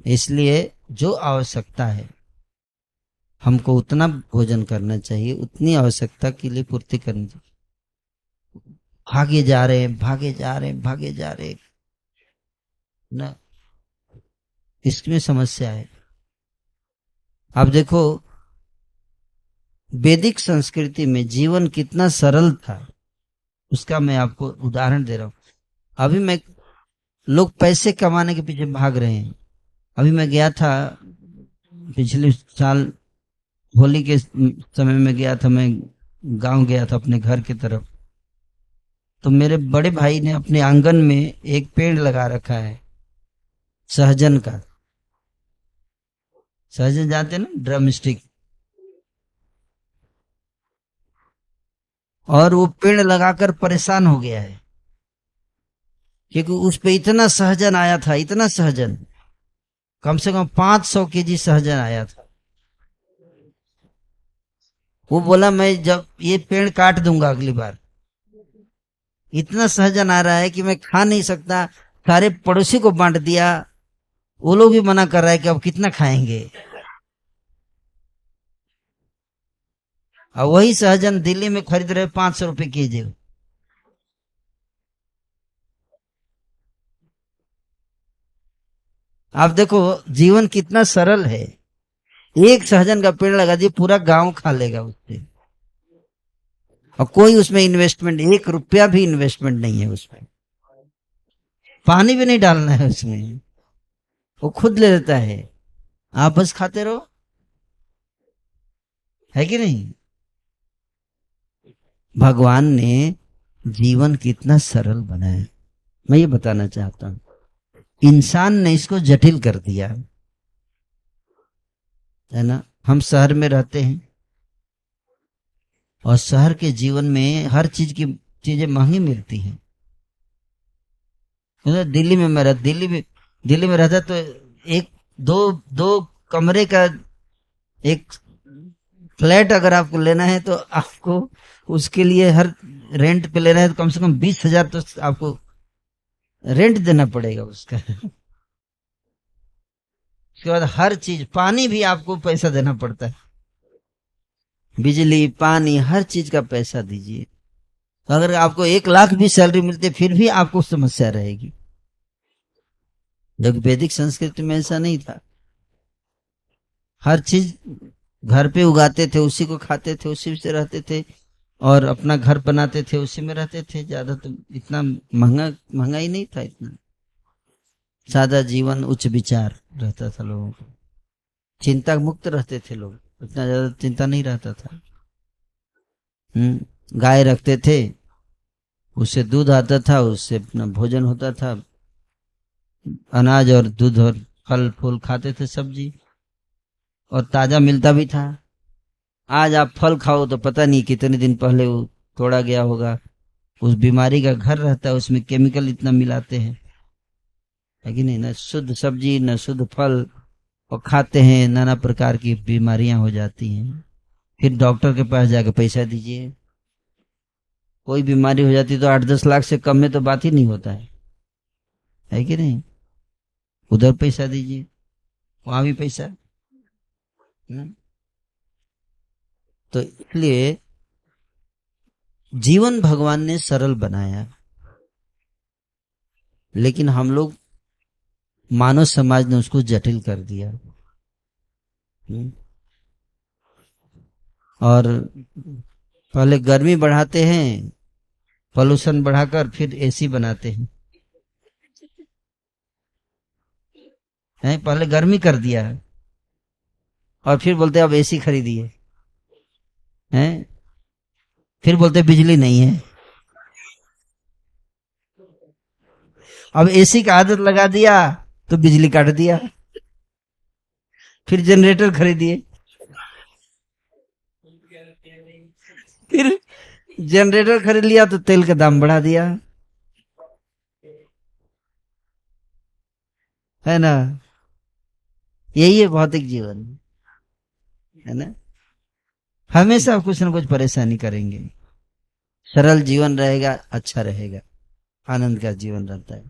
इसलिए जो आवश्यकता है हमको उतना भोजन करना चाहिए, उतनी आवश्यकता के लिए पूर्ति करनी चाहिए। भागे जा रहे हैं, भागे जा रहे हैं, भागे जा रहे हैं ना, इसमें समस्या है। आप देखो वैदिक संस्कृति में जीवन कितना सरल था, उसका मैं आपको उदाहरण दे रहा हूं। अभी मैं लोग पैसे कमाने के पीछे भाग रहे हैं। अभी मैं गया था पिछले साल होली के समय में गया था, मैं गांव गया था अपने घर की तरफ। तो मेरे बड़े भाई ने अपने आंगन में एक पेड़ लगा रखा है सहजन का। सहजन जानते हैं ना, ड्रम स्टिक। और वो पेड़ लगाकर परेशान हो गया है क्योंकि उस पे इतना सहजन आया था, इतना सहजन, कम से कम 500 केजी सहजन आया था। वो बोला मैं जब ये पेड़ काट दूंगा अगली बार, इतना सहजन आ रहा है कि मैं खा नहीं सकता। सारे पड़ोसी को बांट दिया, वो लोग भी मना कर रहा है कि अब कितना खाएंगे। और वही सहजन दिल्ली में खरीद रहे 500 रुपए केजी। आप देखो जीवन कितना सरल है। एक सहजन का पेड़ लगा दिए, पूरा गांव खा लेगा उससे। और कोई उसमें इन्वेस्टमेंट, 1 रुपया भी इन्वेस्टमेंट नहीं है उसमें, पानी भी नहीं डालना है उसमें, वो खुद ले लेता है। आप बस खाते रहो, है कि नहीं? भगवान ने जीवन कितना सरल बनाया, मैं ये बताना चाहता हूं। इंसान ने इसको जटिल कर दिया है ना। हम शहर में रहते हैं और शहर के जीवन में हर चीज की चीजें महंगी मिलती हैं। दिल्ली में मैं दिल्ली में रहता तो एक दो दो कमरे का एक फ्लैट अगर आपको लेना है तो आपको उसके लिए हर रेंट पे लेना है तो कम से कम 20,000 तो आपको रेंट देना पड़ेगा उसका। उसके बाद हर चीज, पानी भी आपको पैसा देना पड़ता है, बिजली पानी हर चीज का पैसा दीजिए। तो अगर आपको 1 लाख भी सैलरी मिलती है फिर भी आपको समस्या रहेगी। जब वैदिक संस्कृति में ऐसा नहीं था, हर चीज घर पे उगाते थे, उसी को खाते थे, उसी से रहते थे और अपना घर बनाते थे, उसी में रहते थे। ज्यादा तो इतना महंगाई नहीं था, इतना सादा जीवन, उच्च विचार रहता था लोगों को। चिंता मुक्त रहते थे लोग, इतना ज्यादा चिंता नहीं रहता था। गाय रखते थे, उससे दूध आता था, उससे अपना भोजन होता था। अनाज और दूध और फल फूल खाते थे, सब्जी, और ताजा मिलता भी था। आज आप फल खाओ तो पता नहीं कितने दिन पहले वो तोड़ा गया होगा। उस बीमारी का घर रहता है, उसमें केमिकल इतना मिलाते हैं, है कि नहीं? न शुद्ध सब्जी न शुद्ध फल, और खाते हैं, नाना प्रकार की बीमारियां हो जाती हैं। फिर डॉक्टर के पास जाके पैसा दीजिए। कोई बीमारी हो जाती तो 8-10 लाख से कम में तो बात ही नहीं होता है कि नहीं? उधर पैसा दीजिए, वहां भी पैसा। तो इसलिए जीवन भगवान ने सरल बनाया, लेकिन हम लोग, मानव समाज ने उसको जटिल कर दिया। और पहले गर्मी बढ़ाते हैं, पोल्यूशन बढ़ाकर फिर एसी बनाते हैं। पहले गर्मी कर दिया है और फिर बोलते अब एसी खरीदिए, हैं? फिर बोलते बिजली नहीं है। अब एसी का आदत लगा दिया तो बिजली काट दिया। फिर जनरेटर खरीदिए, फिर जनरेटर खरीद लिया तो तेल का दाम बढ़ा दिया, है ना। यही है भौतिक जीवन, है ना। हमेशा कुछ ना कुछ परेशानी करेंगे। सरल जीवन रहेगा, अच्छा रहेगा, आनंद का जीवन रहता है।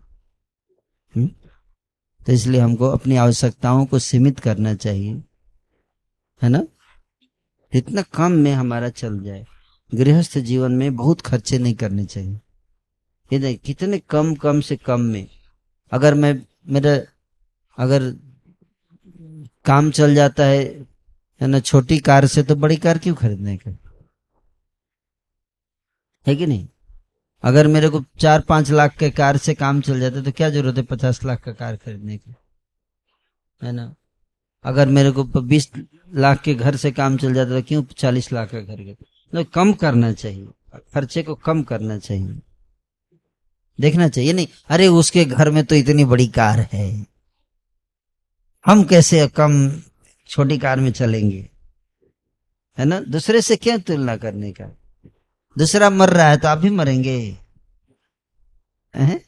हुँ? तो इसलिए हमको अपनी आवश्यकताओं को सीमित करना चाहिए, है ना। इतना कम में हमारा चल जाए। गृहस्थ जीवन में बहुत खर्चे नहीं करने चाहिए। ये नहीं, कितने कम कम से कम में, अगर मैं मेरा अगर काम चल जाता है ना, छोटी कार से, तो बड़ी कार क्यों खरीदने का, है कि नहीं। अगर मेरे को 4-5 लाख के कार से काम चल जाता है तो क्या जरूरत है 50 लाख का कार खरीदने की, है ना। अगर मेरे को 20 लाख के घर से काम चल जाता है तो क्यों 40 लाख का घर के, तो कम करना चाहिए, खर्चे को कम करना चाहिए। देखना चाहिए नहीं, अरे उसके घर में तो इतनी बड़ी कार है, हम कैसे कम छोटी कार में चलेंगे, है ना। दूसरे से क्या तुलना करने का, दूसरा मर रहा है तो आप भी मरेंगे, हैं?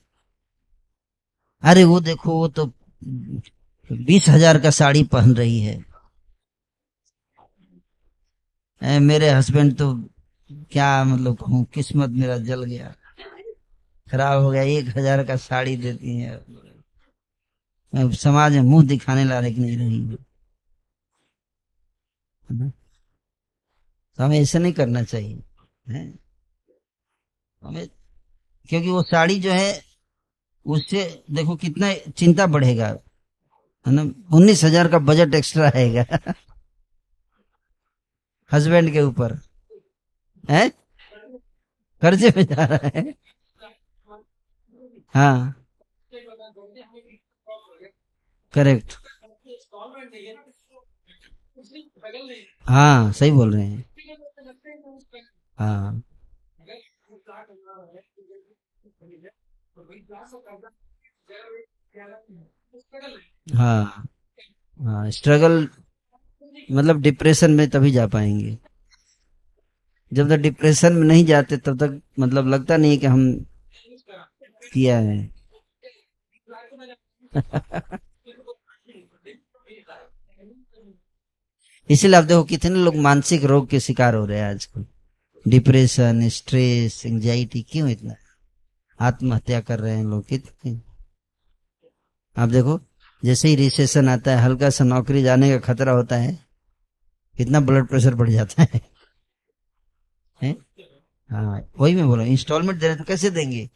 अरे वो देखो, वो तो 20,000 का साड़ी पहन रही है, मेरे हस्बैंड तो क्या मतलब कहूँ, किस्मत मेरा जल गया, खराब हो गया, 1,000 का साड़ी देती है, मैं समाज में मुंह दिखाने लायक नहीं रही हूँ, है ना? तो हमें ऐसा नहीं करना चाहिए, है हमें, क्योंकि वो साड़ी जो है उससे देखो कितना चिंता बढ़ेगा, है ना। 19,000 का बजट एक्स्ट्रा आएगा हस्बैंड के ऊपर, है, कर्जे में जा रहा है। हाँ, करेक्ट। हाँ, सही बोल रहे हैं। हाँ, हाँ, हाँ, स्ट्रगल, मतलब डिप्रेशन में तभी जा पाएंगे। जब तक डिप्रेशन में नहीं जाते तब तक मतलब लगता नहीं है कि हम किया है इसीलिए आप देखो कितने लोग मानसिक रोग के शिकार हो रहे हैं आजकल, डिप्रेशन, स्ट्रेस, एंजाइटी, क्यों इतना, आत्महत्या कर रहे हैं लोग कितने। आप देखो, जैसे ही रिसेशन आता है, हल्का सा नौकरी जाने का खतरा होता है, कितना ब्लड प्रेशर बढ़ जाता है? हाँ, वही मैं बोला, इंस्टॉलमेंट दे रहे तो कैसे देंगे,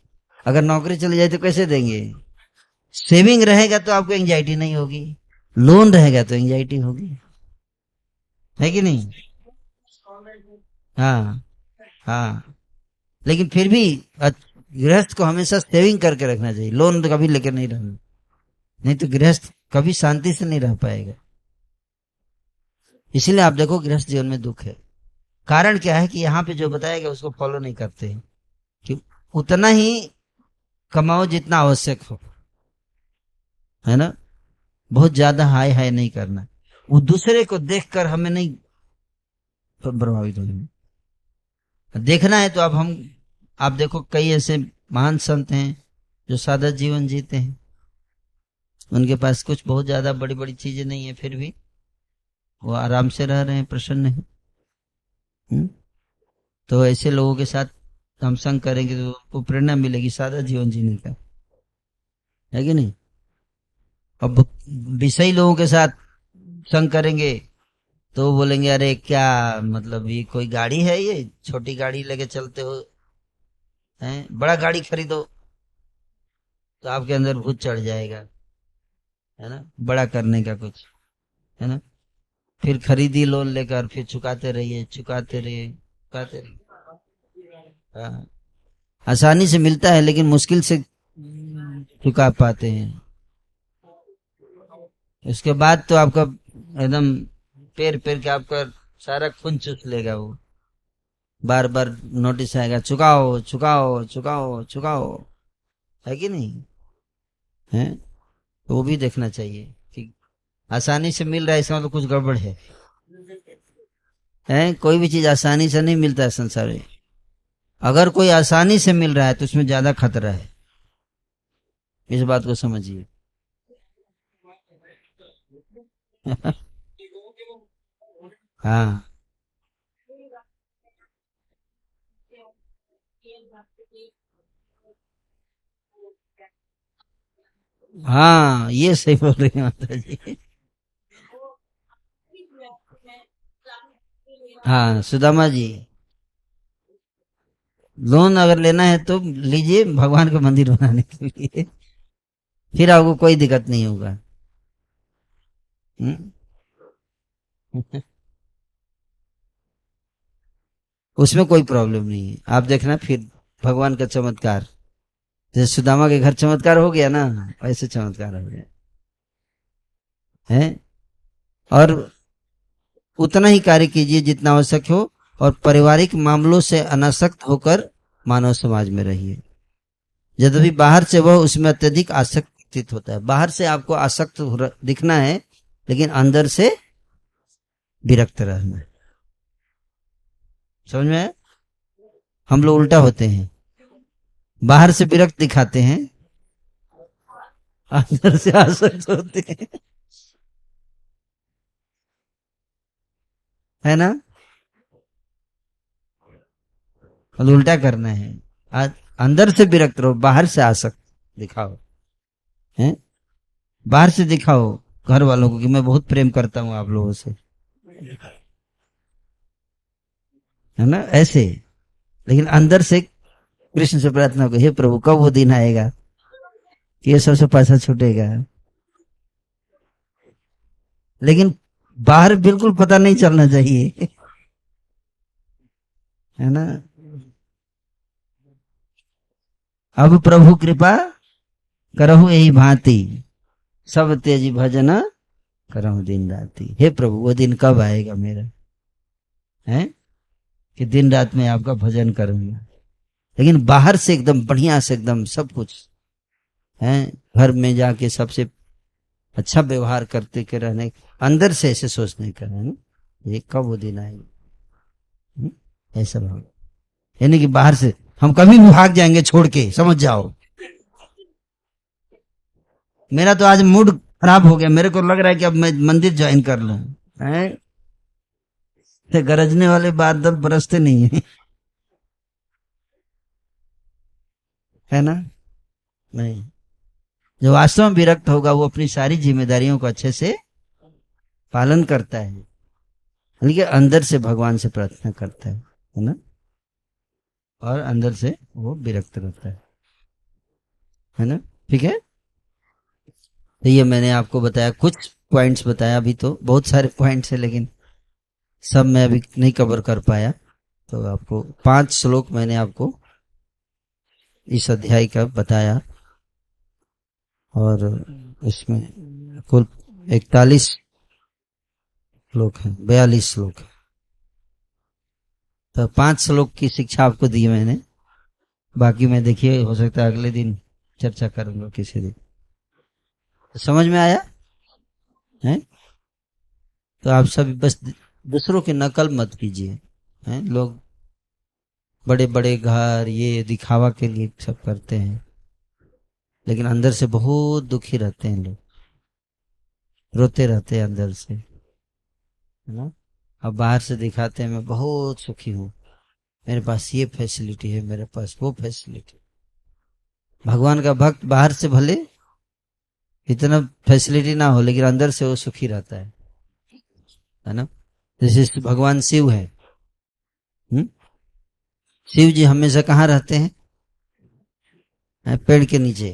अगर नौकरी चली जाए तो कैसे देंगे। सेविंग रहेगा तो आपको एंजाइटी नहीं होगी, लोन रहेगा तो एंजाइटी होगी, है कि नहीं। हाँ, हाँ, लेकिन फिर भी गृहस्थ को हमेशा सेविंग करके रखना चाहिए, लोन तो कभी लेकर नहीं रहना, नहीं तो गृहस्थ कभी शांति से नहीं रह पाएगा। इसीलिए आप देखो गृहस्थ जीवन में दुख है, कारण क्या है कि यहाँ पे जो बताया गया उसको फॉलो नहीं करते हैं, कि उतना ही कमाओ जितना आवश्यक हो, है ना। बहुत ज्यादा हाई हाई नहीं करना, वो दूसरे को देखकर हमें नहीं प्रभावित होना। देखना है तो अब हम, आप देखो कई ऐसे महान संत हैं जो सादा जीवन जीते हैं, उनके पास कुछ बहुत ज्यादा बड़ी बड़ी चीजें नहीं है, फिर भी वो आराम से रह रहे हैं, प्रसन्न हैं। हम्म? तो ऐसे लोगों के साथ हम संग करेंगे तो उनको प्रेरणा मिलेगी सादा जीवन जीने का, है कि नहीं। अब विषयी लोगों के साथ संग करेंगे तो वो बोलेंगे, अरे क्या मतलब, ये कोई गाड़ी है, ये छोटी गाड़ी लेके चलते हो, हैं, बड़ा गाड़ी खरीदो, तो आपके अंदर भूत चढ़ जाएगा, है ना, बड़ा करने का कुछ, है ना। फिर खरीदी लोन लेकर, फिर चुकाते रहिए, चुकाते रहिए, चुकाते रहिए। हाँ, आसानी से मिलता है लेकिन मुश्किल से चुका पाते हैं। उसके बाद तो आपका एकदम पैर पैर के आपका सारा खून चूस लेगा वो, बार बार नोटिस आएगा, चुकाओ चुकाओ चुकाओ चुकाओ, है कि नहीं, है। तो वो भी देखना चाहिए कि आसानी से मिल रहा है इसका मतलब कुछ गड़बड़ है। कोई भी चीज आसानी से नहीं मिलता है संसार में। अगर कोई आसानी से मिल रहा है तो उसमें ज्यादा खतरा है, इस बात को समझिए। हाँ हाँ, ये सही बोल रही है माता जी। हाँ सुदामा जी, लोन अगर लेना है तो लीजिए भगवान का मंदिर बनाने के लिए, फिर आपको कोई दिक्कत नहीं होगा। हम्म? उसमें कोई प्रॉब्लम नहीं है, आप देखना फिर भगवान का चमत्कार। जैसे सुदामा के घर चमत्कार हो गया ना, वैसे चमत्कार हो गया है। और उतना ही कार्य कीजिए जितना आवश्यक हो, और पारिवारिक मामलों से अनासक्त होकर मानव समाज में रहिए। यद्यपि बाहर से वह उसमें अत्यधिक आसक्त प्रतीत होता है, बाहर से आपको आसक्त दिखना है, लेकिन अंदर से विरक्त रहना है। समझ में आया? हम लोग उल्टा होते हैं, बाहर से विरक्त दिखाते हैं, अंदर से आसक्त होते हैं, है ना? और उल्टा करना है, अंदर से विरक्त रहो, बाहर से आसक्त दिखाओ। है, बाहर से दिखाओ घर वालों को कि मैं बहुत प्रेम करता हूं आप लोगों से, है ना, ऐसे। लेकिन अंदर से कृष्ण से प्रार्थना को, हे प्रभु कब वो दिन आएगा कि ये सबसे पैसा छूटेगा। लेकिन बाहर बिल्कुल पता नहीं चलना चाहिए, है ना। अब प्रभु कृपा करहु यही भांति, सब तेजी भजन करहु दिन राति। हे प्रभु वो दिन कब आएगा मेरा, है कि दिन रात में आपका भजन करूंगा। लेकिन बाहर से एकदम बढ़िया से एकदम सब कुछ है, घर में जाके सबसे अच्छा व्यवहार करते के रहने, अंदर से ऐसे सोचने का है ना, ये कब वो दिन आएगा। ऐसा भाव, यानी कि बाहर से हम कभी भी भाग जाएंगे छोड़ के, समझ जाओ। मेरा तो आज मूड खराब हो गया, मेरे को लग रहा है कि अब मैं मंदिर ज्वाइन कर लूं, हैं? तो गरजने वाले बादल बरसते नहीं है, है ना? नहीं, जो वास्तव में विरक्त होगा वो अपनी सारी जिम्मेदारियों को अच्छे से पालन करता है, लेकिन अंदर से भगवान से प्रार्थना करता है ना, और अंदर से वो विरक्त रहता है ना। ठीक है, तो ये मैंने आपको बताया, कुछ पॉइंट्स बताया, अभी तो बहुत सारे पॉइंट्स है लेकिन सब मैं अभी नहीं कवर कर पाया। तो आपको 5 श्लोक मैंने आपको इस अध्याय का बताया, और इसमें कुल 41 श्लोक है, 42 श्लोक है। तो 5 श्लोक की शिक्षा आपको दी मैंने, बाकी मैं देखिए हो सकता है अगले दिन चर्चा करूंगा किसी दिन। तो समझ में आया है? तो आप सब बस दूसरों की नकल मत कीजिए, हैं? लोग बड़े बड़े घर ये दिखावा के लिए सब करते हैं, लेकिन अंदर से बहुत दुखी रहते हैं लोग, रोते रहते हैं अंदर से, है ना। अब बाहर से दिखाते हैं मैं बहुत सुखी हूँ, मेरे पास ये फैसिलिटी है, मेरे पास वो फैसिलिटी। भगवान का भक्त बाहर से भले इतना फैसिलिटी ना हो, लेकिन अंदर से वो सुखी रहता है ना। जैसे भगवान शिव है, शिव जी हमेशा कहाँ रहते हैं? पेड़ के नीचे।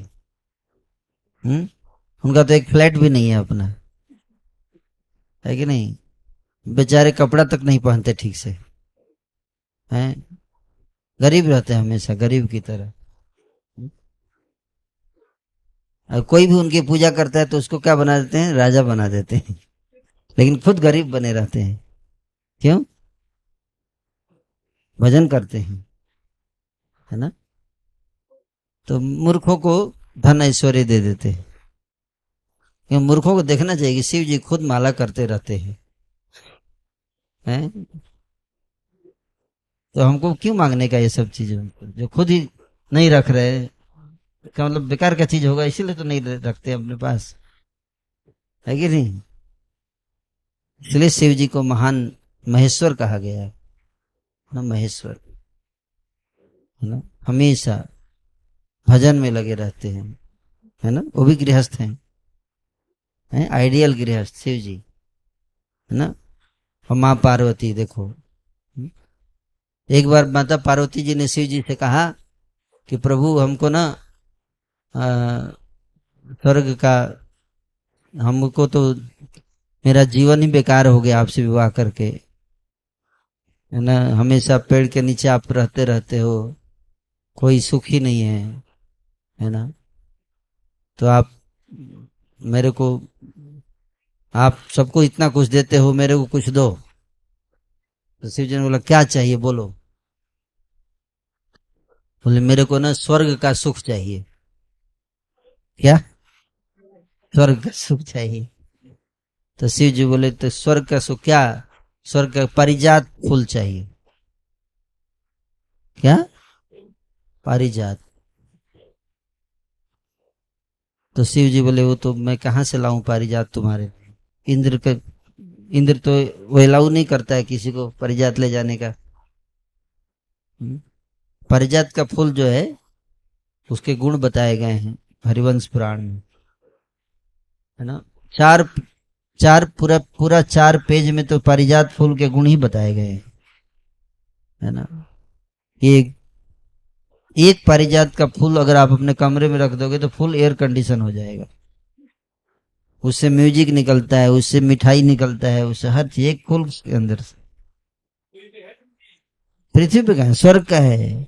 उनका तो एक फ्लैट भी नहीं है अपना, है कि नहीं? बेचारे कपड़ा तक नहीं पहनते ठीक से, हैं? गरीब रहते हैं हमेशा, गरीब की तरह। और कोई भी उनकी पूजा करता है तो उसको क्या बना देते हैं? राजा बना देते हैं, लेकिन खुद गरीब बने रहते हैं। क्यों? भजन करते हैं, है ना। तो मूर्खों को धन ऐश्वर्य दे देते हैं, क्योंकि मूर्खों को देखना चाहिए कि शिव जी खुद माला करते रहते हैं। तो हमको क्यों मांगने का ये सब चीजें, जो खुद ही नहीं रख रहे, क्या मतलब बेकार का चीज होगा, इसीलिए तो नहीं रखते अपने पास, है कि नहीं। इसलिए शिव जी को महान महेश्वर कहा गया है ना, महेश्वर, है ना, हमेशा भजन में लगे रहते हैं, है ना, वो भी गृहस्थ हैं आइडियल गृहस्थ शिव जी, है ना। और माँ पार्वती देखो, एक बार माता पार्वती जी ने शिव जी से कहा कि प्रभु हमको ना स्वर्ग का, हमको तो मेरा जीवन ही बेकार हो गया आपसे विवाह करके, है ना, हमेशा पेड़ के नीचे आप रहते रहते हो, कोई सुख ही नहीं है ना, तो आप मेरे को, आप सबको इतना कुछ देते हो, मेरे को कुछ दो। तो शिव जी ने बोला क्या चाहिए बोलो। बोले मेरे को ना स्वर्ग का सुख चाहिए। क्या? स्वर्ग का सुख चाहिए। तो शिव जी बोले तो स्वर्ग का सुख क्या? स्वर्ग का पारिजात फूल चाहिए। क्या? पारिजात। तो शिव जी बोले वो तो मैं कहाँ से लाऊं पारिजात तुम्हारे, इंद्र का, इंद्र तो वो अलाउ नहीं करता है किसी को पारिजात ले जाने का। पारिजात का फूल जो है उसके गुण बताए गए हैं हरिवंश पुराण में, है ना। चार चार पूरा पूरा 4 पेज में तो पारिजात फूल के गुण ही बताए गए हैं, है ना। एक एक पारिजात का फूल अगर आप अपने कमरे में रख दोगे तो फुल एयर कंडीशन हो जाएगा, उससे म्यूजिक निकलता है, उससे मिठाई निकलता है, उससे हर चीज, एक फूल के अंदर से। पृथ्वी पे कहा है? स्वर्ग का है।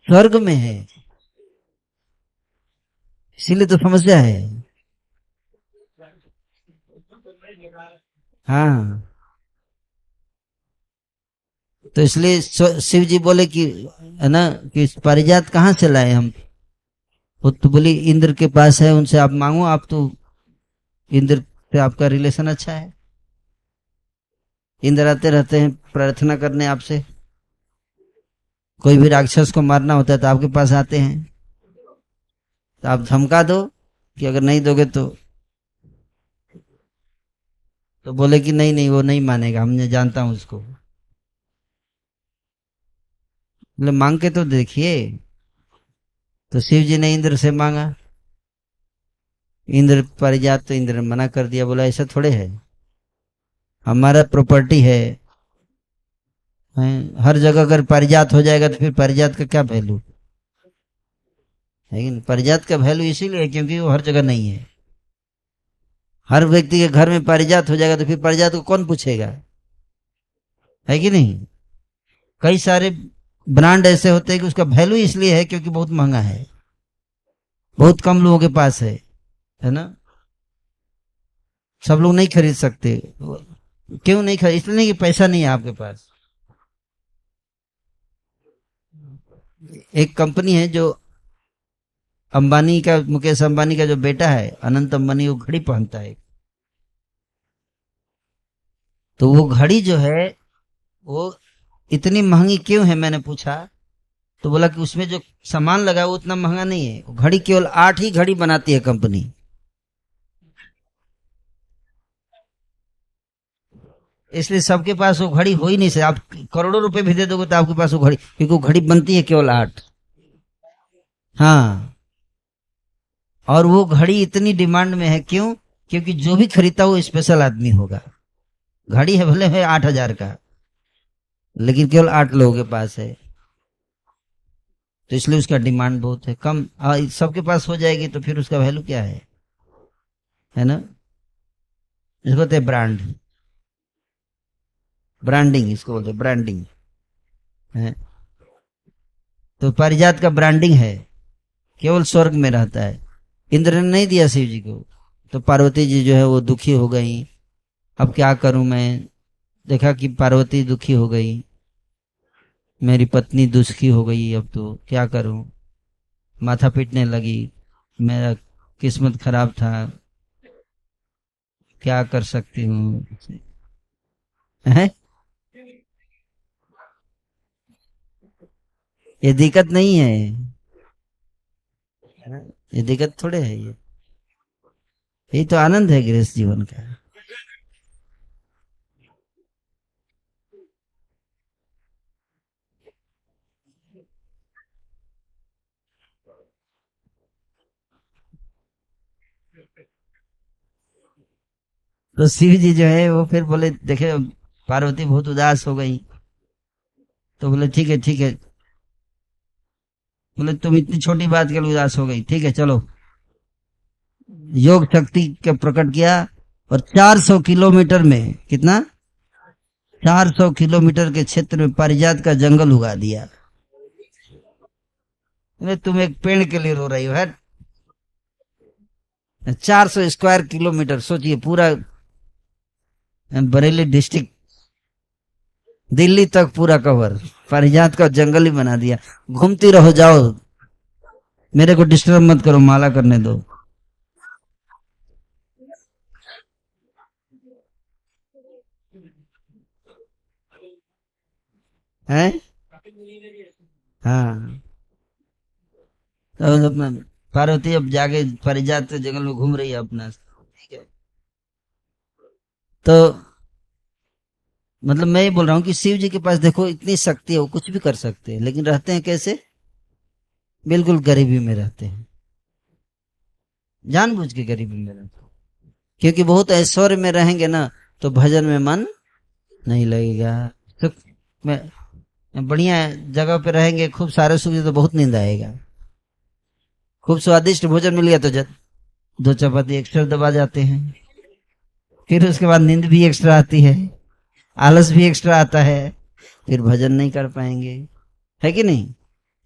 स्वर्ग में है, इसीलिए तो समस्या है। हाँ, तो इसलिए शिव जी बोले कि, है ना, कि पारिजात कहाँ से लाए हम। वो तो बोली इंद्र के पास है, उनसे आप मांगो, आप तो इंद्र से आपका रिलेशन अच्छा है, इंद्र आते रहते हैं प्रार्थना करने आपसे, कोई भी राक्षस को मारना होता है तो आपके पास आते हैं, तो आप धमका दो कि अगर नहीं दोगे तो बोले कि नहीं नहीं वो नहीं मानेगा, हमने जानता हूं उसको। बोले मांग के तो देखिए। तो शिव जी ने इंद्र से मांगा, इंद्र पारिजात, तो इंद्र ने मना कर दिया, बोला ऐसा थोड़े है, हमारा प्रॉपर्टी है, हर जगह अगर पारिजात हो जाएगा तो फिर पारिजात का क्या वैल्यू है कि नहीं। पारिजात का वैल्यू इसीलिए है क्योंकि वो हर जगह नहीं है, हर व्यक्ति के घर में पारिजात हो जाएगा तो फिर पारिजात को कौन पूछेगा, है कि नहीं। कई सारे ब्रांड ऐसे होते हैं कि उसका वैल्यू इसलिए है क्योंकि बहुत महंगा है, बहुत कम लोगों के पास है ना, सब लोग नहीं खरीद सकते। क्यों नहीं खरीद? इसलिए नहीं कि पैसा नहीं है आपके पास। एक कंपनी है जो अंबानी का, मुकेश अंबानी का जो बेटा है अनंत अंबानी, वो घड़ी पहनता है, तो वो घड़ी जो है वो इतनी महंगी क्यों है मैंने पूछा, तो बोला कि उसमें जो सामान लगा है वो उतना महंगा नहीं है, वो घड़ी केवल 8 ही घड़ी बनाती है कंपनी, इसलिए सबके पास वो घड़ी हो ही नहीं सकती। आप करोड़ों रुपए भी दे दोगे तो आपके पास वो घड़ी, क्योंकि वो घड़ी बनती है केवल 8। हाँ, और वो घड़ी इतनी डिमांड में है क्यों? क्योंकि जो भी खरीदता वो स्पेशल आदमी होगा। घड़ी है भले है 8,000 का, लेकिन केवल 8 लोगों के पास है, तो इसलिए उसका डिमांड बहुत है। कम सबके पास हो जाएगी तो फिर उसका वैल्यू क्या है ना। इसको बोलते हैं ब्रांड, ब्रांडिंग, इसको बोलते हैं ब्रांडिंग है। तो पारिजात का ब्रांडिंग है, केवल स्वर्ग में रहता है। इंद्र ने नहीं दिया शिव जी को, तो पार्वती जी जो है वो दुखी हो गई। अब क्या करूं मैं, देखा कि पार्वती दुखी हो गई, मेरी पत्नी दुखी हो गई, अब तो क्या करूं। माथा पीटने लगी, मेरा किस्मत खराब था, क्या कर सकती हूँ। हैं? ये दिक्कत नहीं है, ये दिक्कत थोड़े है, ये यही तो आनंद है गृहस्थ जीवन का। तो शिव जी जो है वो फिर बोले, देखे पार्वती बहुत उदास हो गई, तो बोले ठीक है ठीक है, बोले तुम इतनी छोटी बात के लिए उदास हो गई, ठीक है चलो। योग शक्ति के प्रकट किया, और 400 किलोमीटर में, कितना, 400 किलोमीटर के क्षेत्र में पारिजात का जंगल उगा दिया। बोले तुम एक पेड़ के लिए रो रही हो, है? 400 स्क्वायर किलोमीटर, सोचिए, पूरा बरेली डिस्ट्रिक्ट, दिल्ली तक पूरा कवर, पारिजात का जंगल ही बना दिया। घूमती रहो, जाओ, मेरे को डिस्टर्ब मत करो, माला करने दो। हैं? हाँ, तो अपना पार्वती अब जाके पारिजात के जंगल में घूम रही है अपना, ठीक है। तो मतलब मैं ये बोल रहा हूँ कि शिव जी के पास देखो इतनी शक्ति है, वो कुछ भी कर सकते हैं, लेकिन रहते हैं कैसे? बिल्कुल गरीबी में रहते हैं, जानबूझ के गरीबी में रहते हैं। क्योंकि बहुत ऐश्वर्य में रहेंगे ना, तो भजन में मन नहीं लगेगा। सुख में, बढ़िया जगह पे रहेंगे, खूब सारे सुविधा, तो बहुत नींद आएगा। खूब स्वादिष्ट भोजन मिल गया तो दो चपाती एक्स्ट्रा दबा जाते हैं, फिर उसके बाद नींद भी एक्स्ट्रा आती है, आलस भी एक्स्ट्रा आता है, फिर भजन नहीं कर पाएंगे, है कि नहीं?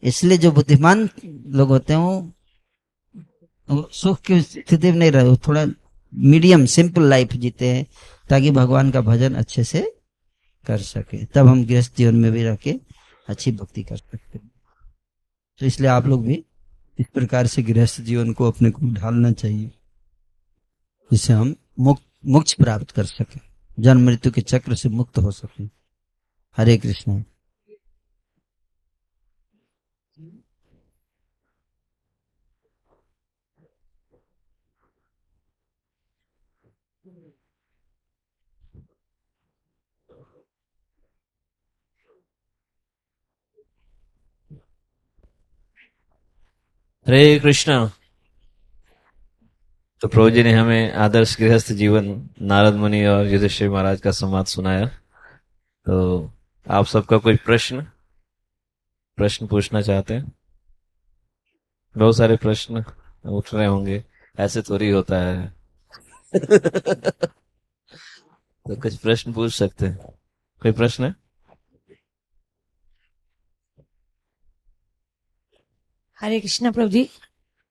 इसलिए जो बुद्धिमान लोग होते हैं वो सुख की स्थिति में नहीं रहे, वो थोड़ा मीडियम सिंपल लाइफ जीते हैं, ताकि भगवान का भजन अच्छे से कर सके, तब हम गृहस्थ जीवन में भी रह के अच्छी भक्ति कर सकते हैं। तो इसलिए आप लोग भी इस प्रकार से गृहस्थ जीवन को अपने को ढालना चाहिए, जिससे हम मोक्ष प्राप्त कर सके, जन्म मृत्यु के चक्र से मुक्त हो सके। हरे कृष्ण। हरे कृष्णा। तो प्रभु जी ने हमें आदर्श गृहस्थ जीवन, नारद मुनि और युधिष्ठिर महाराज का संवाद सुनाया। तो आप सबका कोई प्रश्न प्रश्न पूछना चाहते हैं? बहुत सारे प्रश्न उठ रहे होंगे, ऐसे थोड़ी होता है। तो कुछ प्रश्न पूछ सकते हैं। कोई प्रश्न है? हरे कृष्णा प्रभु जी।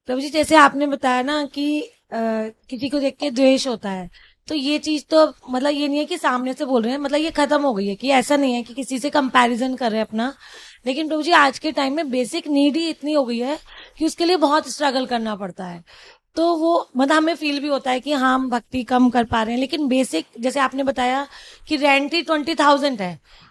प्रभु जी, जैसे आपने बताया ना कि किसी को देख के द्वेष होता है, तो ये चीज तो मतलब ये नहीं है कि सामने से बोल रहे हैं, मतलब ये खत्म हो गई है, कि ऐसा नहीं है कि किसी से कंपैरिजन कर रहे हैं अपना। लेकिन प्रभु जी, आज के टाइम में बेसिक नीड ही इतनी हो गई है कि उसके लिए बहुत स्ट्रगल करना पड़ता है। तो वो मतलब हमें फील भी होता है कि हाँ, हम भक्ति कम कर पा रहे हैं, लेकिन बेसिक जैसे आपने बताया कि रेंट ही 20,000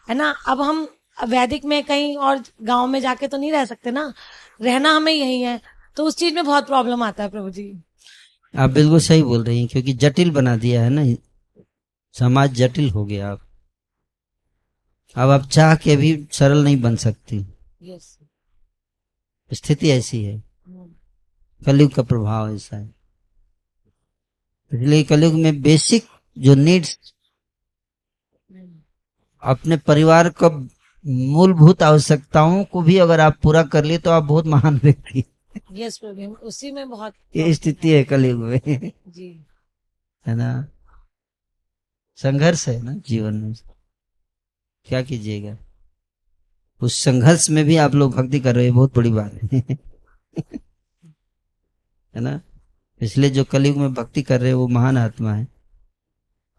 है ना। अब हम वैदिक में कहीं और गांव में जाके तो नहीं रह सकते ना, रहना हमें यही है। तो उस चीज में बहुत प्रॉब्लम आता है प्रभु जी। आप बिल्कुल सही बोल रही हैं, क्योंकि जटिल बना दिया है ना, समाज जटिल हो गया। अब आप चाह के भी सरल नहीं बन सकती, यस। स्थिति ऐसी है, कलयुग का प्रभाव ऐसा है। इसलिए कलयुग में बेसिक जो नीड्स, अपने परिवार का मूलभूत आवश्यकताओं को भी अगर आप पूरा कर लिए, तो आप बहुत महान व्यक्ति। यस प्रभु, उसी में बहुत ये स्थिति है कलयुग में, जी। है ना। संघर्ष है ना जीवन में, क्या कीजिएगा। उस संघर्ष में भी आप लोग भक्ति कर रहे हैं, बहुत बड़ी बात है। है ना। इसलिए जो कलयुग में भक्ति कर रहे हैं वो महान आत्मा है,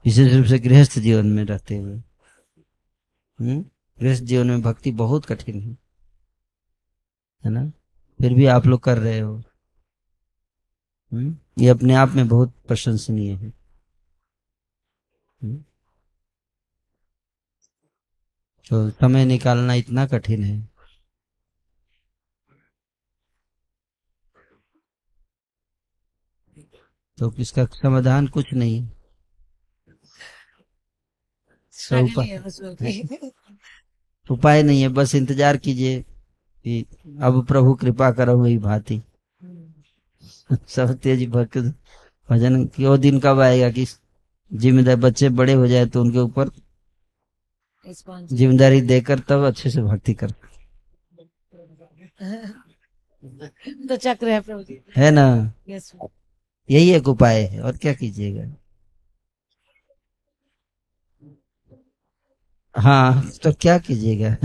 विशेष रूप से गृहस्थ जीवन में रहते हुए। गृहस्थ जीवन में भक्ति बहुत कठिन है ना। फिर भी आप लोग कर रहे हो। ये अपने आप में बहुत प्रशंसनीय है। हम्म, तो समय निकालना इतना कठिन है। तो इसका समाधान कुछ नहीं है। तो स्ट्रगल ही है बस वो भी। उपाय नहीं है, बस इंतजार कीजिए कि अब प्रभु कृपा करो वही भांति। सब तेज भक्त भजन की वो दिन कब आएगा कि जिम्मेदार बच्चे बड़े हो जाए तो उनके ऊपर रिस्पॉन्सिबिलिटी। जिम्मेदारी देकर तब अच्छे से भक्ति कर, तो चक्र है प्रभु जी। है ना। यस। यही एक उपाय है, और क्या कीजिएगा। हाँ, तो क्या कीजिएगा।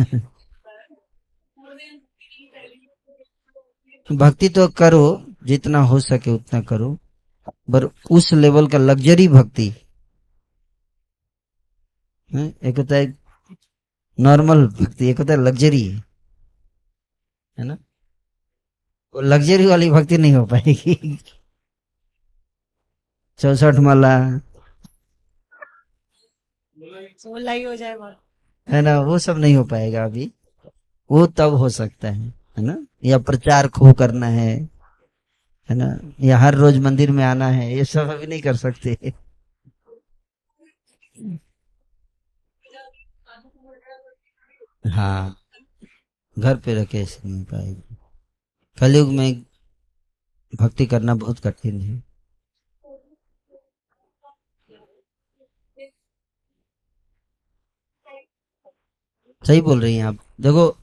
भक्ति तो करो, जितना हो सके उतना करो, पर उस लेवल का लग्जरी भक्ति है। एक होता है नॉर्मल भक्ति, एक होता है लग्जरी, है ना। वो लग्जरी वाली भक्ति नहीं हो पाएगी। 64 माला, 16 ही हो जाए बहुत। है ना, वो सब नहीं हो पाएगा अभी। वो तब हो सकता है ना। या प्रचार खूब करना है ना, या हर रोज मंदिर में आना है, ये सब अभी नहीं कर सकते। हाँ, घर पे रखे ऐसे नहीं हो पाएगी। कलयुग में भक्ति करना बहुत कठिन है। सही बोल रही हैं आप। देखो,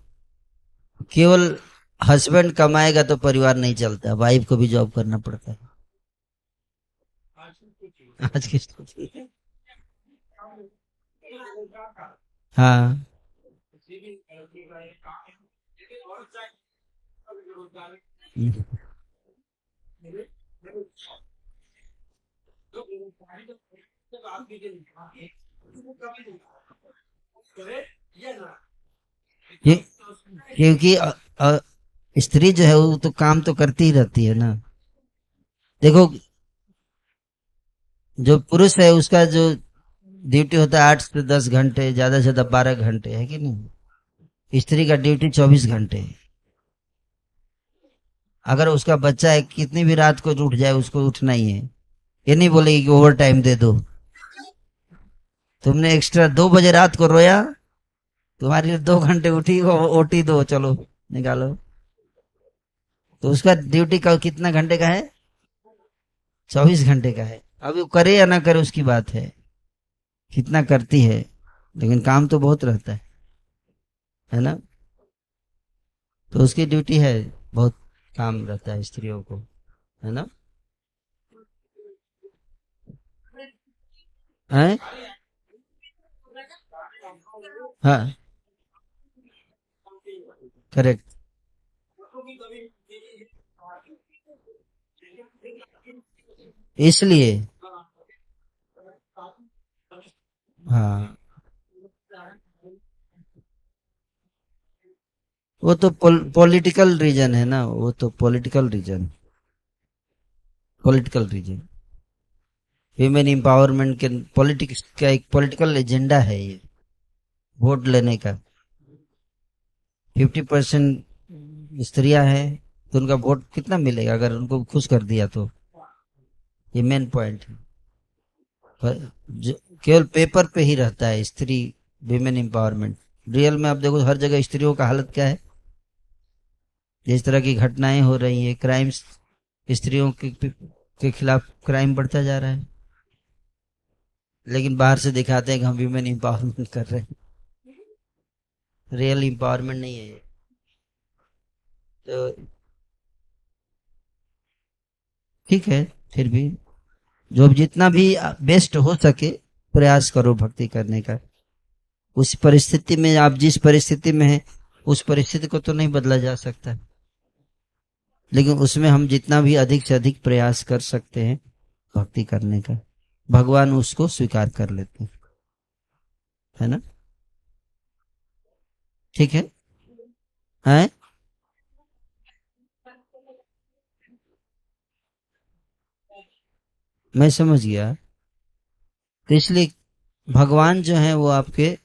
केवल हस्बैंड कमाएगा तो परिवार नहीं चलता, वाइफ को भी जॉब करना पड़ता है आज की स्थिति में। हाँ, ये- क्योंकि स्त्री जो है वो तो काम तो करती ही रहती है ना। देखो, जो पुरुष है उसका जो ड्यूटी होता है 8 से 10 घंटे, ज्यादा से ज्यादा 12 घंटे, है कि नहीं। स्त्री का ड्यूटी 24 घंटे है। अगर उसका बच्चा है, कितनी भी रात को उठ जाए उसको उठना ही है। ये नहीं बोलेगी कि ओवर टाइम दे दो। तुमने एक्स्ट्रा 2 बजे रात को रोया, तुम्हारी 2 घंटे उठी, ओटी दो, चलो निकालो। तो उसका ड्यूटी का कितना घंटे का है, 24 घंटे का है। अब वो करे या ना करे उसकी बात है, कितना करती है, लेकिन काम तो बहुत रहता है ना। तो उसकी ड्यूटी है, बहुत काम रहता है स्त्रियों को, है ना। है। हाँ, करेक्ट। इसलिए हाँ, वो तो पॉलिटिकल रीजन है ना, वो तो पॉलिटिकल रीजन। वीमेन एम्पावरमेंट के पॉलिटिक्स का एक पॉलिटिकल एजेंडा है ये, वोट लेने का। 50% स्त्रियां हैं, तो उनका वोट कितना मिलेगा अगर उनको खुश कर दिया तो। ये मेन पॉइंट है। पर जो केवल पेपर पे ही रहता है स्त्री वीमेन एम्पावरमेंट, रियल में आप देखो हर जगह स्त्रियों का हालत क्या है। जिस तरह की घटनाएं हो रही है, क्राइम्स, स्त्रियों के खिलाफ क्राइम बढ़ता जा रहा है, लेकिन बाहर से दिखाते हैं कि हम वीमेन एम्पावरमेंट कर रहे हैं। रियल एम्पावरमेंट नहीं है ये। तो ठीक है, फिर भी जो जितना भी बेस्ट हो सके प्रयास करो भक्ति करने का। उस परिस्थिति में, आप जिस परिस्थिति में हैं उस परिस्थिति को तो नहीं बदला जा सकता, लेकिन उसमें हम जितना भी अधिक से अधिक प्रयास कर सकते हैं भक्ति करने का, भगवान उसको स्वीकार कर लेते हैं, है ना। ठीक है। हैं। मैं समझ गया। तो इसलिए भगवान जो है वो आपके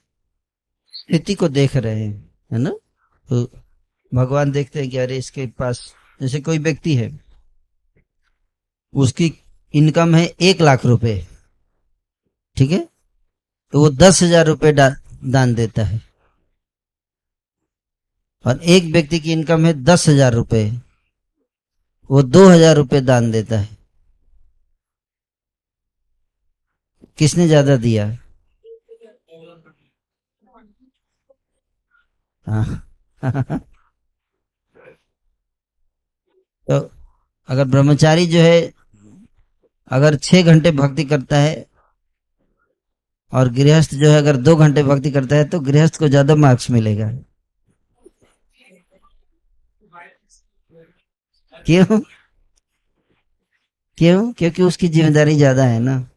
स्थिति को देख रहे हैं, है ना। तो भगवान देखते हैं कि अरे इसके पास, जैसे कोई व्यक्ति है, उसकी इनकम है 1 लाख रुपए, ठीक है, तो वो 10,000 रुपये दान देता है। और एक व्यक्ति की इनकम है 10,000 रुपये, वो 2,000 रुपये दान देता है। किसने ज्यादा दिया? हाँ। तो अगर ब्रह्मचारी जो है, अगर 6 घंटे भक्ति करता है, और गृहस्थ जो है अगर 2 घंटे भक्ति करता है, तो गृहस्थ को ज्यादा मार्क्स मिलेगा। क्यों? क्यों? क्योंकि उसकी जिम्मेदारी ज्यादा है ना।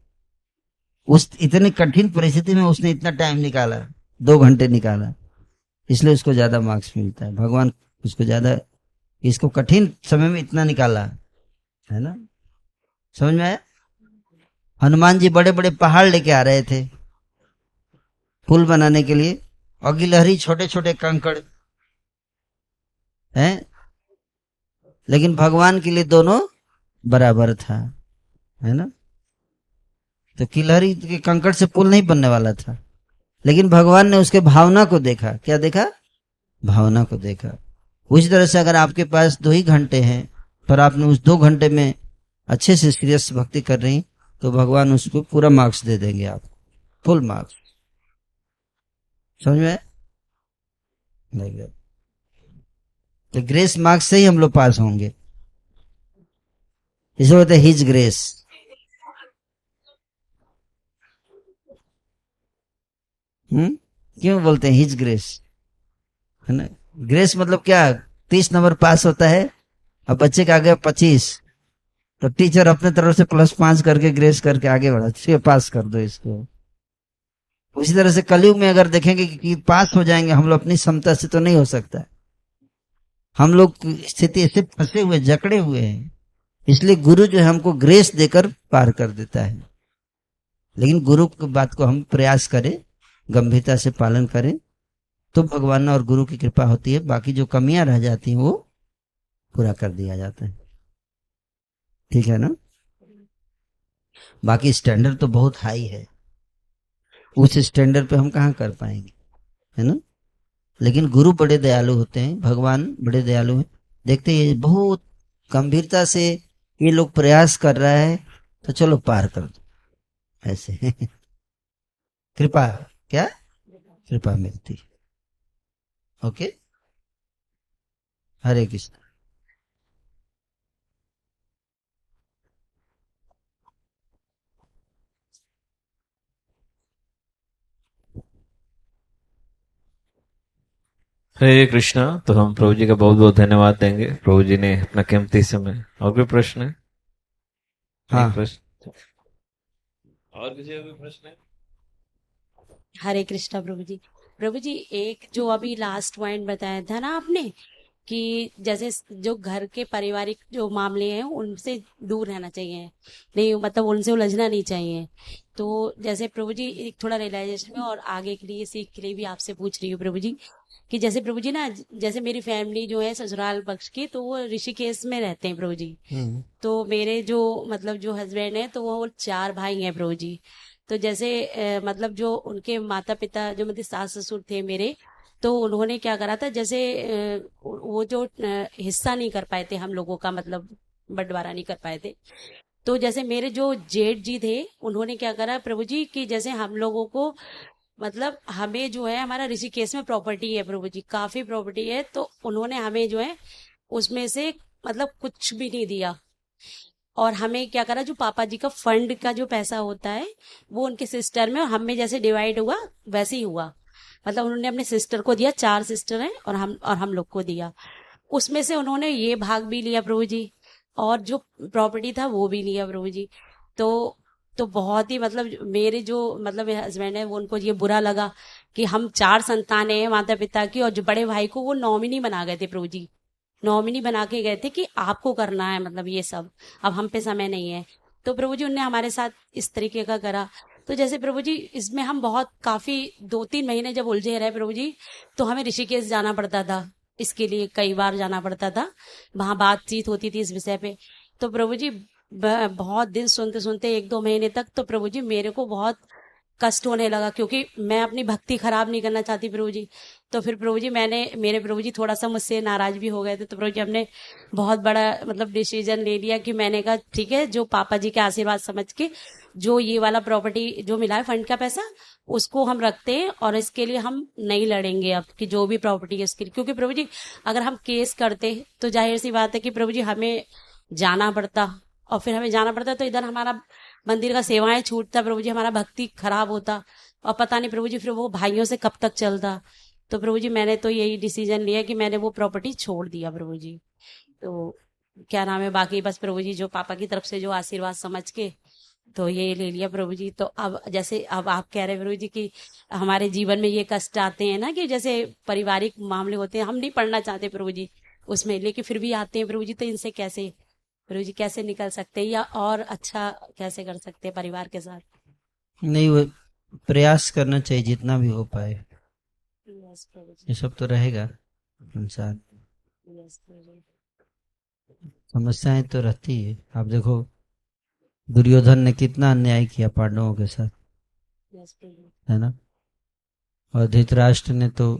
उस इतनी कठिन परिस्थिति में उसने इतना टाइम निकाला, 2 घंटे निकाला, इसलिए उसको ज्यादा मार्क्स मिलता है। भगवान उसको ज्यादा, इसको कठिन समय में इतना निकाला, है ना। समझ में आया? हनुमान जी बड़े बड़े पहाड़ लेके आ रहे थे पुल बनाने के लिए, और गिलहरी छोटे छोटे कंकड़ हैं, लेकिन भगवान के लिए दोनों बराबर था, है ना। तो गिलहरी के कंकड़ से पुल नहीं बनने वाला था, लेकिन भगवान ने उसके भावना को देखा। क्या देखा? भावना को देखा। उसी तरह से अगर आपके पास 2 ही घंटे हैं, पर आपने उस 2 घंटे में अच्छे से सीरियस भक्ति कर रही, तो भगवान उसको पूरा मार्क्स दे देंगे आपको, फुल मार्क्स। समझ में? तो ग्रेस मार्क्स से ही हम लोग पास होंगे, इसे बोलते हैं हिज ग्रेस। क्यों बोलते हैं हिज ग्रेस, है ना। ग्रेस मतलब क्या? 30 नंबर पास होता है, अब बच्चे का आगे 25, तो टीचर अपने तरफ से +5 करके ग्रेस करके आगे बढ़ा, ठीक, पास कर दो इसको। उसी तरह से कलयुग में अगर देखेंगे कि पास हो जाएंगे हम लोग, अपनी क्षमता से तो नहीं हो सकता है। हम लोग स्थिति ऐसे फंसे हुए, जकड़े हुए हैं, इसलिए गुरु जो है हमको ग्रेस देकर पार कर देता है। लेकिन गुरु की बात को हम प्रयास करें, गंभीरता से पालन करें, तो भगवान और गुरु की कृपा होती है। बाकी जो कमियां रह जाती हैं वो पूरा कर दिया जाता है, ठीक है ना। बाकी स्टैंडर्ड तो बहुत हाई है, उस स्टैंडर्ड पे हम कहाँ कर पाएंगे, है ना। लेकिन गुरु बड़े दयालु होते हैं, भगवान बड़े दयालु हैं। देखते हैं बहुत गंभीरता से ये लोग प्रयास कर रहा है, तो चलो पार कर दो, ऐसे। कृपा, क्या कृपा मिलती। ओके, हरे कृष्ण। हरे कृष्णा। तो हम प्रभु जी का बहुत बहुत धन्यवाद देंगे, प्रभु जी ने अपना कीमती समय। और कोई प्रश्न है? हाँ, एक प्रश्न और किसी का कोई प्रश्न है? हरे कृष्णा प्रभु जी। प्रभु जी, एक जो अभी लास्ट पॉइंट बताया था ना आपने, कि जैसे जो घर के पारिवारिक जो मामले हैं उनसे दूर रहना चाहिए, नहीं मतलब उनसे उलझना नहीं चाहिए। तो जैसे प्रभु जी एक थोड़ा रियलाइजेशन में और आगे के लिए सीख के लिए भी आपसे पूछ रही हूँ प्रभु जी, कि जैसे प्रभु जी ना, जैसे मेरी फैमिली जो है ससुराल पक्ष की, तो वो ऋषिकेश में रहते हैं प्रभु जी। तो मेरे जो मतलब जो हस्बैंड है, तो वो 4 भाई हैं प्रभु जी। तो जैसे मतलब जो उनके माता पिता, जो मतलब सास ससुर थे मेरे, तो उन्होंने क्या करा था, जैसे वो जो हिस्सा नहीं कर पाए थे हम लोगों का, मतलब बंटवारा नहीं कर पाए थे। तो जैसे मेरे जो जेठ जी थे, उन्होंने क्या करा प्रभु जी, कि जैसे हम लोगों को मतलब हमें जो है, हमारा ऋषिकेश में प्रॉपर्टी है प्रभु जी, काफी प्रॉपर्टी है, तो उन्होंने हमें जो है उसमें से मतलब कुछ भी नहीं दिया। और हमें क्या करा, जो पापा जी का फंड का जो पैसा होता है, वो उनके सिस्टर में और हम में जैसे डिवाइड हुआ वैसे ही हुआ। मतलब उन्होंने अपने सिस्टर को दिया, 4 सिस्टर हैं, और हम लोग को दिया। उसमें से उन्होंने ये भाग भी लिया प्रभु जी, और जो प्रॉपर्टी था वो भी लिया प्रभु जी। तो बहुत ही मतलब मेरे जो मतलब हस्बैंड है, वो उनको ये बुरा लगा कि हम 4 संतानें हैं माता पिता की, और जो बड़े भाई को वो नॉमिनी बना गए थे प्रभु जी, नॉमिनी बना के गए थे कि आपको करना है मतलब ये सब, अब हम पे समय नहीं है। तो प्रभु जी उनने हमारे साथ इस तरीके का करा। तो जैसे प्रभु जी इसमें हम बहुत काफी 2-3 महीने जब उलझे रहे प्रभु जी, तो हमें ऋषिकेश जाना पड़ता था, इसके लिए कई बार जाना पड़ता था, वहां बातचीत होती थी इस विषय पे। तो प्रभु जी बहुत दिन सुनते सुनते 1-2 महीने तक तो प्रभु जी मेरे को बहुत कष्ट होने लगा, क्योंकि मैं अपनी भक्ति खराब नहीं करना चाहती प्रभु जी। तो फिर प्रभु जी मेरे प्रभु जी थोड़ा सा मुझसे नाराज भी हो गए थे। तो प्रभु जी हमने बहुत बड़ा मतलब डिसीजन ले लिया कि मैंने कहा ठीक है, जो पापा जी के आशीर्वाद समझ के जो ये वाला प्रॉपर्टी जो मिला है फंड का पैसा, उसको हम रखते हैं और इसके लिए हम नहीं लड़ेंगे अब कि जो भी प्रॉपर्टी है उसके लिए। क्योंकि प्रभु जी अगर हम केस करते तो जाहिर सी बात है कि प्रभु जी हमें जाना पड़ता, और फिर हमें जाना पड़ता तो इधर हमारा मंदिर का सेवाएं छूटता प्रभु जी, हमारा भक्ति खराब होता, और पता नहीं प्रभु जी फिर वो भाइयों से कब तक चलता। तो प्रभु जी मैंने तो यही डिसीजन लिया कि मैंने वो प्रॉपर्टी छोड़ दिया प्रभु जी। तो क्या नाम है, बाकी बस प्रभु जी जो पापा की तरफ से जो आशीर्वाद समझ के तो ये ले लिया प्रभु जी। तो अब जैसे अब आप कह रहे प्रभु जी कि हमारे जीवन में ये कष्ट आते हैं ना, कि जैसे पारिवारिक मामले होते हैं, हम नहीं पढ़ना चाहते प्रभु जी उसमें, लेकिन फिर भी आते हैं प्रभु जी। तो इनसे कैसे प्रभु जी कैसे निकल सकते हैं, या और अच्छा कैसे कर सकते हैं परिवार के साथ? नहीं, वो प्रयास करना चाहिए जितना भी हो पाए। यस प्रभु जी, ये सब तो रहेगा संसार, यस प्रभु जी, समस्याएं तो रहती है। आप देखो दुर्योधन ने कितना अन्याय किया पांडवों के साथ, यस प्रभु जी, है ना। और धृतराष्ट्र ने तो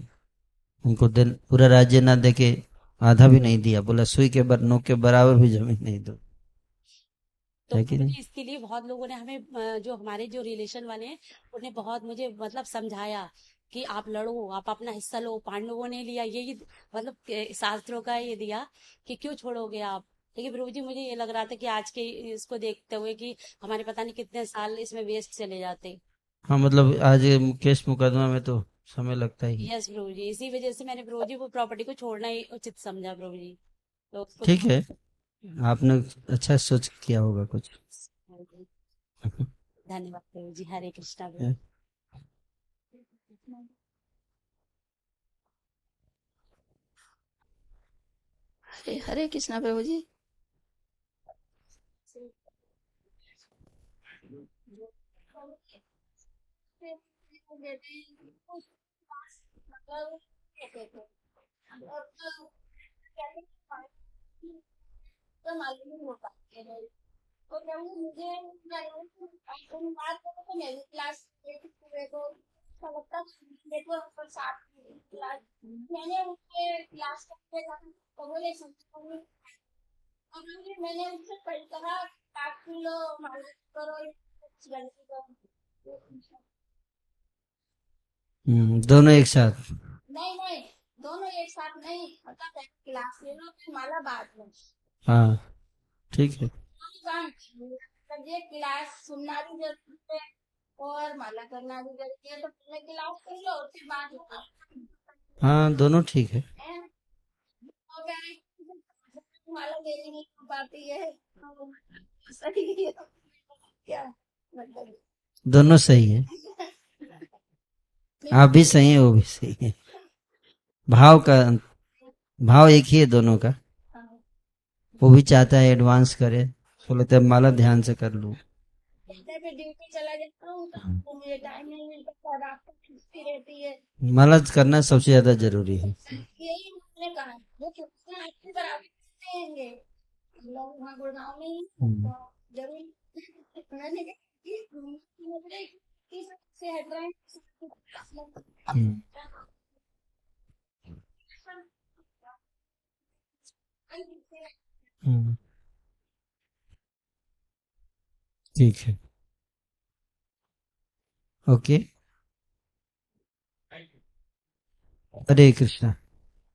उनको पूरा राज्य ना देके आधा भी नहीं दिया, बोला सुई के नोक के बराबर भी जमीन नहीं दो, तो है कि प्रभु नहीं। जी इसके लिए बहुत लोगों ने हमें जो हमारे जो रिलेशन वाले हैं उन्हें बहुत मुझे मतलब समझाया कि आप लड़ो, आप अपना हिस्सा लो। पांडवों ने लिया यही मतलब शास्त्रों का ये दिया कि क्यों छोड़ोगे आप। लेकिन प्रभु जी मुझे ये लग रहा था कि आज के इसको देखते हुए कि हमारे पता नहीं कितने साल इसमें वेस्ट चले जाते। हाँ, मतलब आज केस मुकदमा में तो समय लगता ही है। यस प्रभु जी, इसी वजह से मैंने प्रभु जी वो प्रॉपर्टी को छोड़ना ही उचित समझा प्रभु जी। तो उसको ठीक है, आपने अच्छा सोच किया होगा कुछ। धन्यवाद प्रभु जी। हरे कृष्णा प्रभु। हरे हरे कृष्णा प्रभु जी। तो मालूम नहीं होता तो प्रभु मुझे बात करो तो मैं भी क्लास को लगता देखो साथ क्लास मैंने उसके क्लास करते तो बोले समझ और मैंने उससे पहले कहा 5 किलो मालिश करो गलती करो। दोनों एक साथ। नहीं नहीं, दोनों एक साथ नहीं, मतलब क्लास ले लो फिर माला बाद में। हाँ ठीक है। मतलब ये क्लास सुनना भी जरूरी है और माला करना भी जरूरी है, तो पहले क्लास कर लो फिर बाद में। हाँ दोनों ठीक है। और माला देनी नहीं हो पाती है तो सही है क्या मतलब दोनों सही है, आप भी सही है वो भी सही है। भाव एक ही है दोनों का। वो भी चाहता है एडवांस करे, बोलते माला ध्यान से कर लूं। पे ड्यूटी चला जाता हूँ तो मुझे टाइम नहीं मिलता और रात को छुट्टी रहती है। माला करना सबसे ज्यादा जरूरी है। यही मैंने कहा वो कितना अच्छी तरह देंगे हम लोग वहाँ गुड़गांव में ही तो जरूर मैंने से हट रहे ठीक है, ओके। हरे कृष्णा।